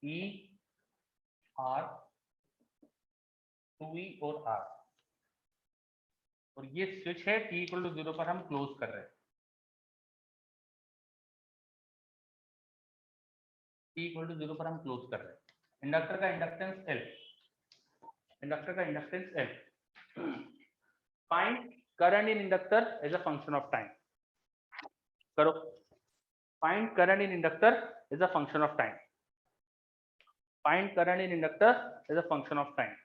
ई आर, 2E और आर, और ये स्विच है t इक्वल टू 0 पर हम क्लोज कर रहे हैं। t इक्वल टू 0 पर हम क्लोज कर रहे हैं। इंडक्टर का इंडक्टेंस L, इंडक्टर का inductance L। Find current in inductor as a function of time. करो, find current in inductor as a function of time. Find current in inductor as a function of time.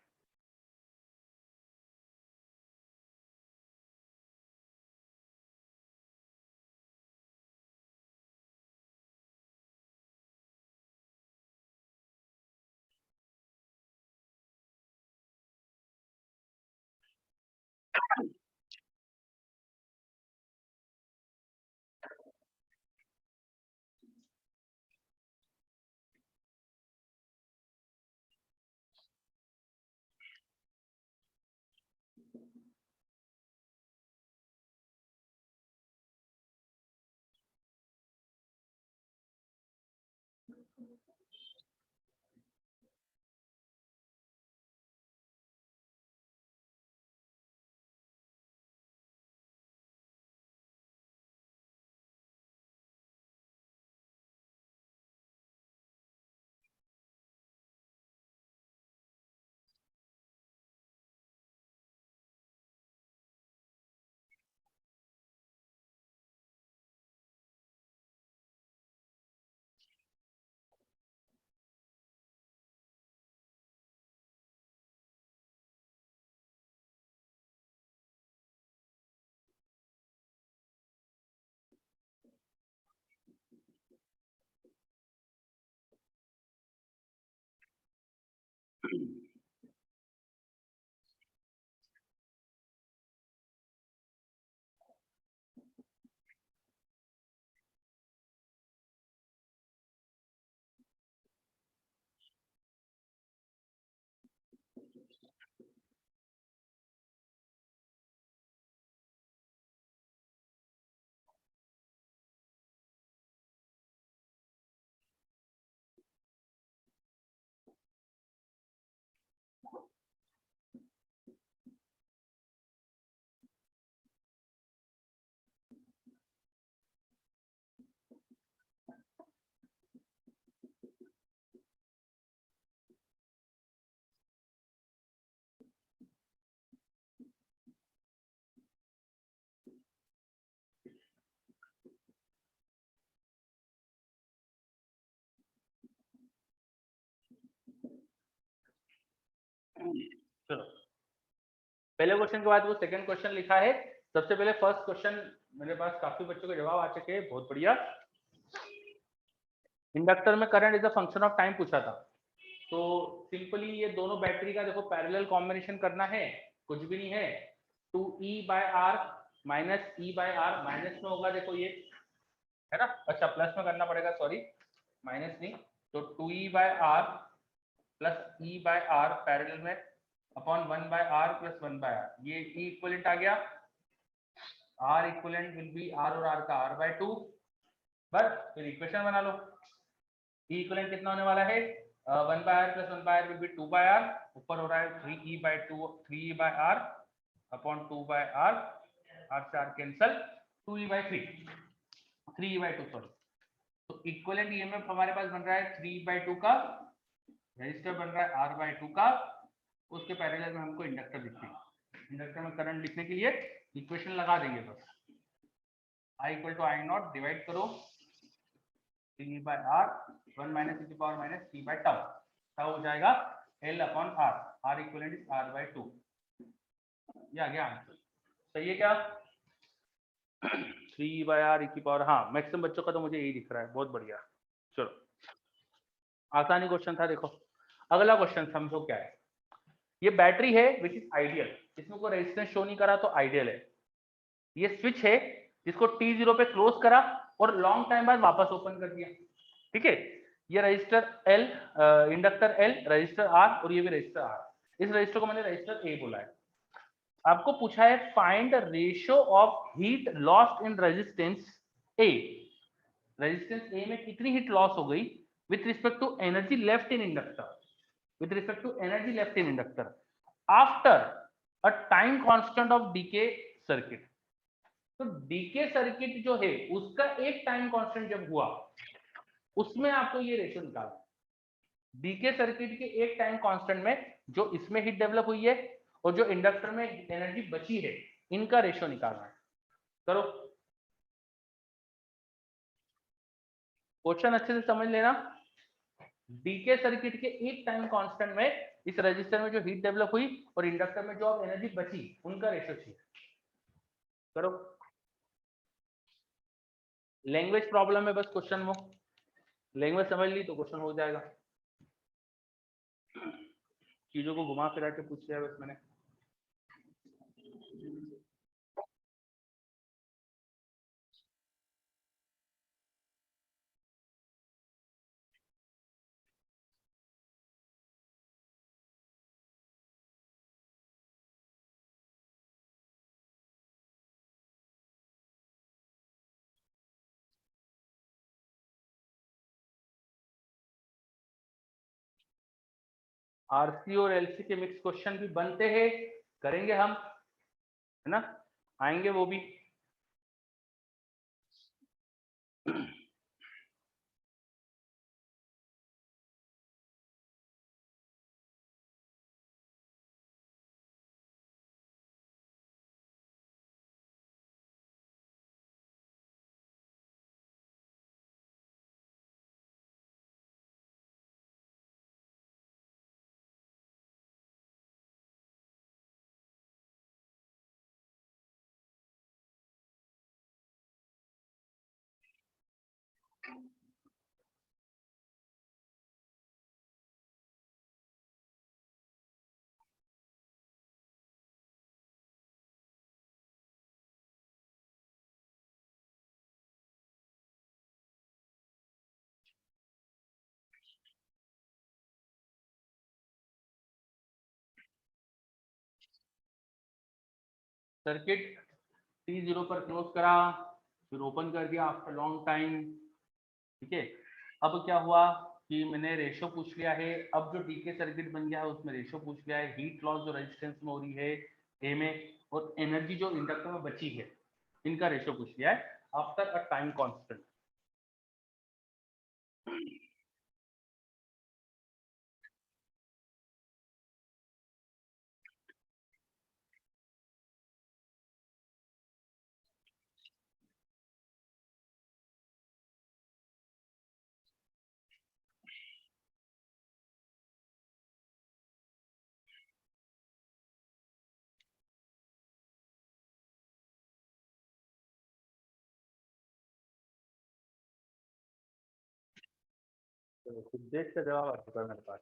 चलो, पहले question के बाद वो second question लिखा है। सबसे पहले फर्स्ट क्वेश्चन मेरे पास काफी बच्चों के जवाब आ चुके हैं, बहुत बढ़िया। इंडक्टर में current is a function of time पूछा था, तो सिंपली ये दोनों बैटरी का देखो पैरेलल कॉम्बिनेशन करना है, कुछ भी नहीं है। 2E/R माइनस E/R, माइनस में होगा देखो ये, है ना, अच्छा प्लस में करना पड़ेगा, सॉरी माइनस नहीं, तो 2E/R प्लस E/R पैरेलल में अपॉन 1/R प्लस 1/R, ये E इक्विवेलेंट आ गया। R equivalent will be R और R का R/2, बस फिर इक्वेशन बना लो। E इक्विवेलेंट कितना होने वाला है, 1/R plus 1/R will be 2/R, ऊपर हो रहा है 3E/2, 3E/R upon 2/R, R से R cancel, 2E/3, 3E/2 sorry. तो इक्विवेलेंट ईएमएफ हमारे पास बन रहा है 3/2 का, रेजिस्टर बन रहा है R/2 का, उसके पैरेलल में हमको इंडक्टर लिखना है। इंडक्टर में करंट लिखने के लिए इक्वेशन लगा देंगे बस। I equal to I naught divide करो T by R 1 minus e की power minus T by tau, tau हो जाएगा L upon R, R equivalent is R by 2। ये आ गया आंसर, सही है क्या? 3 by R e की पावर, हाँ मैक्सिमम बच्चों का तो मुझे यही दिख रहा है, बहुत बढ़िया। चलो आसानी क्वेश्चन था। देखो अगला क्वेश्चन समझो क्या है। ये बैटरी है विच इज आइडियल, इसमें कोई रेजिस्टेंस शो नहीं करा तो आइडियल है। ये स्विच है जिसको T0 पे क्लोज करा और लॉन्ग टाइम बाद वापस ओपन कर दिया, ठीक है। ये register L, inductor L, register R और ये भी रजिस्टर R। इस रजिस्टर को मैंने रजिस्टर A बोला है। आपको पूछा है find ratio of heat lost in resistance A। Resistance A में कितनी हीट लॉस हो गई with respect to energy left in inductor, with respect to energy left in inductor after a time constant of decay circuit। तो DK circuit जो है उसका एक time constant जब हुआ उसमें आपको ये रेशियो निकालना है। डीके सर्किट के एक टाइम कांस्टेंट में जो इसमें हीट डेवलप हुई है और जो इंडक्टर में एनर्जी बची है, इनका रेशियो निकालना है। करो क्वेश्चन अच्छे से समझ लेना। डीके सर्किट के एक टाइम कांस्टेंट में इस रजिस्टर में जो हीट डेवलप हुई और इंडक्टर में जो अब एनर्जी बची, उनका रेशियो चाहिए। करो लैंग्वेज प्रॉब्लम है बस क्वेश्चन में, लैंग्वेज समझ ली तो क्वेश्चन हो जाएगा। चीजों को घुमा फिरा के पूछ लिया बस मैंने। आरसी और एलसी के मिक्स क्वेश्चन भी बनते हैं, करेंगे हम, है ना, आएंगे वो भी। सर्किट T0 पर क्लोज करा, फिर ओपन कर दिया आफ्टर लॉन्ग टाइम, ठीक है। अब क्या हुआ कि मैंने रेशियो पूछ लिया है, अब जो डीके सर्किट बन गया है उसमें रेशियो पूछ लिया है, हीट लॉस जो रेजिस्टेंस में हो रही है ए में और एनर्जी जो इंडक्टर में बची है, इनका रेशियो पूछ लिया है आफ्टर अ टाइम कांस्टेंट। तो सिद्धेश का जवाब आ चुका है मेरे पास।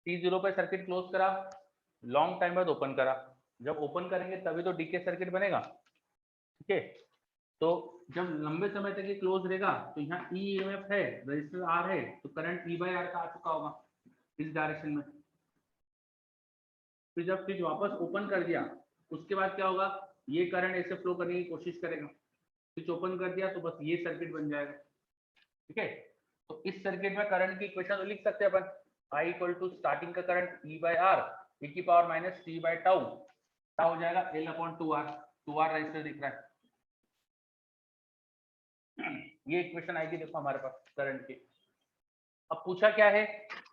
T0 पे सर्किट क्लोज करा, लॉन्ग टाइम बाद ओपन करा, जब ओपन करेंगे तभी तो डीके सर्किट बनेगा, ठीक है। तो जब लंबे समय तक ये क्लोज रहेगा तो यहाँ ईएमएफ है, रजिस्टर आर है, तो करंट ई बाई आर का आ चुका होगा इस डायरेक्शन में। फिर जब स्विच वापस ओपन कर दिया उसके बाद क्या होगा, ये करंट ऐसे फ्लो करने की कोशिश करेगा, स्विच ओपन कर दिया तो बस ये सर्किट बन जाएगा, ठीक है। तो इस सर्किट में करंट की इक्वेशन तो लिख सकते हैं अपन, आई इक्वल टू स्टार्टिंग का current E by R E की power minus T by tau, tau हो जाएगा L upon two R register दिख रहा है। ये इक्वेशन आई थी देखो हमारे पास करंट की। अब पूछा क्या है,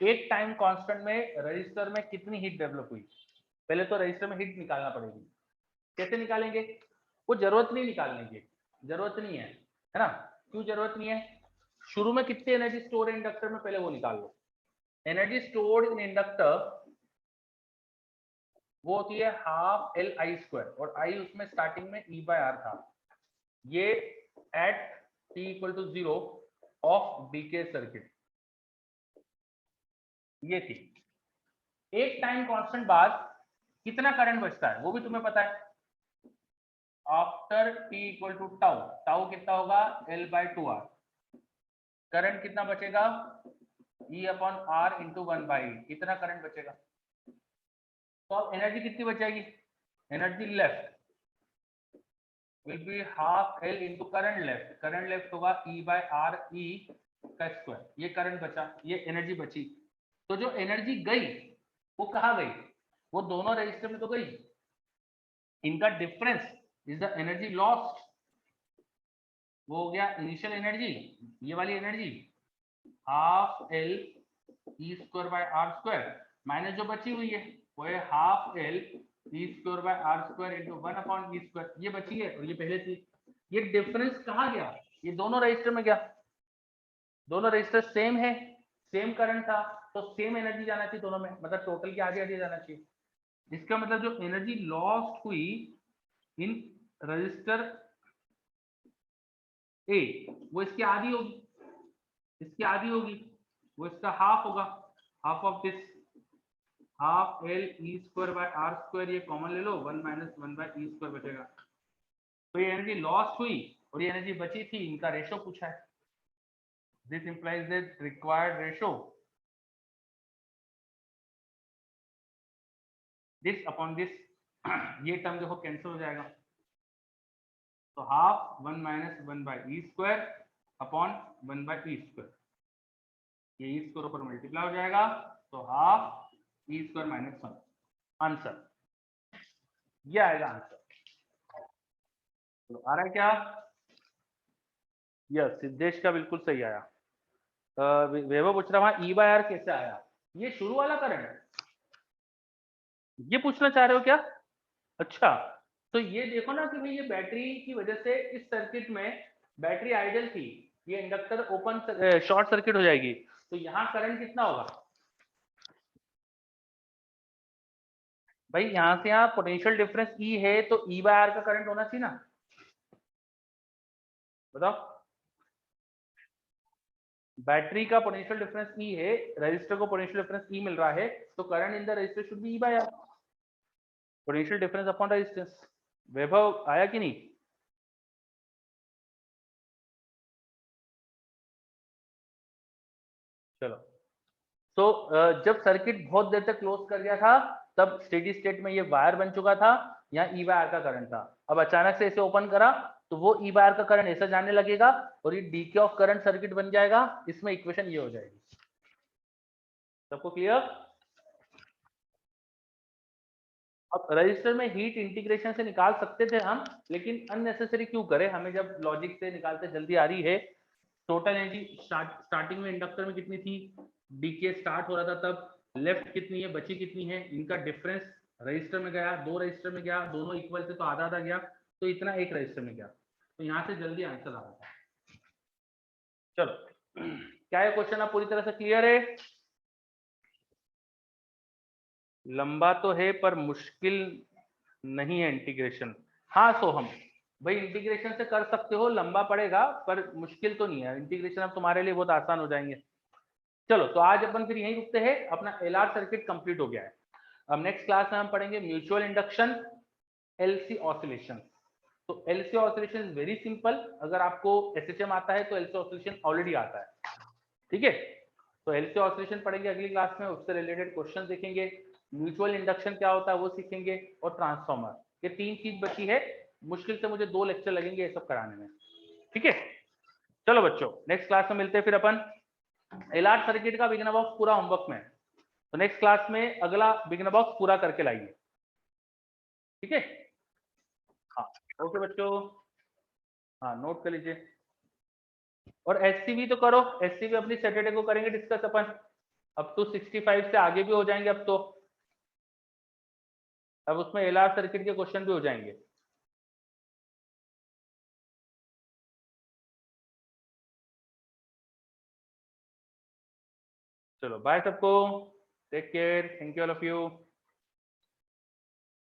एक टाइम कांस्टेंट में रजिस्टर में कितनी हीट डेवलप हुई, पहले तो रजिस्टर में हीट निकालना पड़ेगी। कैसे निकालेंगे? वो जरूरत नहीं निकालने की, जरूरत नहीं है ना? क्यों जरूरत नहीं है? शुरू में कितनी एनर्जी स्टोर है इंडक्टर में, पहले वो निकाल लो। एनर्जी स्टोर्ड इन इंडक्टर वो होती है हाफ एल आई स्क्वायर, और आई उसमें स्टार्टिंग में ई बाय आर था। ये at t equal to 0 of decay circuit, ये थी। एक टाइम कांस्टेंट बाद कितना करंट बचता है वो भी तुम्हें पता है। After t equal to tau, tau कितना होगा? L by 2 R. करंट कितना बचेगा? E upon R into 1/e। कितना करंट बचेगा? तो अब एनर्जी कितनी बचेगी? Energy left will be half L into current left. Current left होगा ई बाय आर ई का स्क्वायर। ये करंट बचा, ये एनर्जी बची। तो जो एनर्जी गई वो कहाँ गई? वो दोनों रजिस्टर में तो गई। इनका difference is the energy lost. वो हो गया इनिशियल एनर्जी, ये वाली energy half L E square by R square, minus जो बची हुई है वो है half L E square by R square into 1/e square. ये बची है और ये पहले थी। ये डिफरेंस कहाँ गया? ये दोनों रजिस्टर में गया। दोनों रजिस्टर सेम है, सेम करंट था, तो सेम एनर्जी जाना चाहिए दोनों में, मतलब टोटल की आधी आधी जाना चाहिए। इसका मतलब जो एनर्जी लॉस्ट हुई इन रजिस्टर ए वो इसकी आधी होगी, इसकी आधी होगी, वो इसका हाफ होगा। Half of this half L E square by R square, ये कॉमन ले लो, 1 माइनस 1/e स्क्वायर बचेगा। तो ये एनर्जी लॉस्ट हुई और ये एनर्जी बची थी, इनका रेशो पूछा है। This implies the required ratio, this upon this. ये टर्म देखो कैंसिल हो जाएगा, तो half 1 minus 1/e square upon 1/e square. ये ई स्क्वायर ऊपर मल्टीप्लाई हो जाएगा, तो half E square minus 1। Answer ये आएगा आंसर। तो आ रहा है क्या? यस, सिद्धेश का बिल्कुल सही आया। वैभव पूछ रहा वहां ई बाय आर कैसे आया? ये शुरू वाला करंट ये पूछना चाह रहे हो क्या? अच्छा, तो ये देखो ना कि भाई ये बैटरी की वजह से इस सर्किट में बैटरी आइडल थी, ये इंडक्टर ओपन शॉर्ट सर्किट हो जाएगी, तो यहाँ करंट कितना होगा? भाई यहाँ से यहाँ पोटेंशियल डिफरेंस ई है, तो ई बाय आर का करंट होना चाहिए ना। बताओ, बैटरी का पोटेंशियल डिफरेंस ई है, रजिस्टर को पोटेंशियल डिफरेंस ई मिल रहा है, तो current in the register should be E by R, potential difference upon resistance. Vaibhav आया कि नहीं? चलो, तो जब सर्किट बहुत देर तक क्लोज कर दिया था तब स्टेडी स्टेट में ये वायर बन चुका था, यहाँ ई बाय आर का करंट था। अब अचानक से इसे ओपन करा तो वो ई बाय आर का करंट ऐसा जाने लगेगा और ये डीके ऑफ करंट सर्किट बन जाएगा। इसमें इक्वेशन ये हो जाएगी। सबको क्लियर? अब रजिस्टर में हीट इंटीग्रेशन से निकाल सकते थे हम, लेकिन अननेसेसरी क्यों करें? हमें जब लॉजिक से निकालते जल्दी आ रही है। टोटल एनर्जी स्टार्टिंग में इंडक्टर में कितनी थी, डीके स्टार्ट हो रहा था तब, लेफ्ट कितनी है, बची कितनी है, इनका डिफरेंस रजिस्टर में गया, दो रजिस्टर में गया, दोनों इक्वल थे तो आधा आधा गया, तो इतना एक रजिस्टर में गया, तो यहाँ से जल्दी आंसर आ रहा था। चलो, क्या ये क्वेश्चन आप पूरी तरह से क्लियर है? लंबा तो है पर मुश्किल नहीं है इंटीग्रेशन। हाँ, सो हम भाई इंटीग्रेशन से कर सकते हो, लंबा पड़ेगा पर मुश्किल तो नहीं है। इंटीग्रेशन अब तुम्हारे लिए बहुत आसान हो जाएंगे। चलो, तो आज अपन फिर यहीं रुकते हैं, अपना एलआर सर्किट कंप्लीट हो गया है। अब नेक्स्ट क्लास में हम पढ़ेंगे म्यूचुअल इंडक्शन, एलसी ऑसिलेशन। तो LC oscillation is very simple, अगर आपको एसएचएम आता है तो एलसी ऑसिलेशन ऑलरेडी आता है, ठीक है। तो एलसी ऑसिलेशन पढ़ेंगे अगली क्लास में, उससे रिलेटेड क्वेश्चन देखेंगे, म्यूचुअल इंडक्शन क्या होता है वो सीखेंगे, और ट्रांसफॉर्मर। ये तीन चीज बची है, मुश्किल से मुझे 2 लेक्चर लगेंगे ये सब कराने में, ठीक है। चलो बच्चों, नेक्स्ट क्लास में मिलते हैं फिर अपन। एलआर सर्किट का बिगिनर बॉक्स पूरा होमवर्क में है, तो नेक्स्ट क्लास में अगला बिगिनर बॉक्स पूरा करके लाइए, ठीक है। हाँ, ओके बच्चों, हाँ नोट कर लीजिए। और एससीबी तो करो, एससीबी अपनी सैटरडे को करेंगे डिस्कस अपन। अब तो 65 से आगे भी हो जाएंगे अब तो। अब उसमें एलआर सर्किट के क्वेश्चन भी हो जाएंगे। चलो बाय सबको, take care, thank you all of you.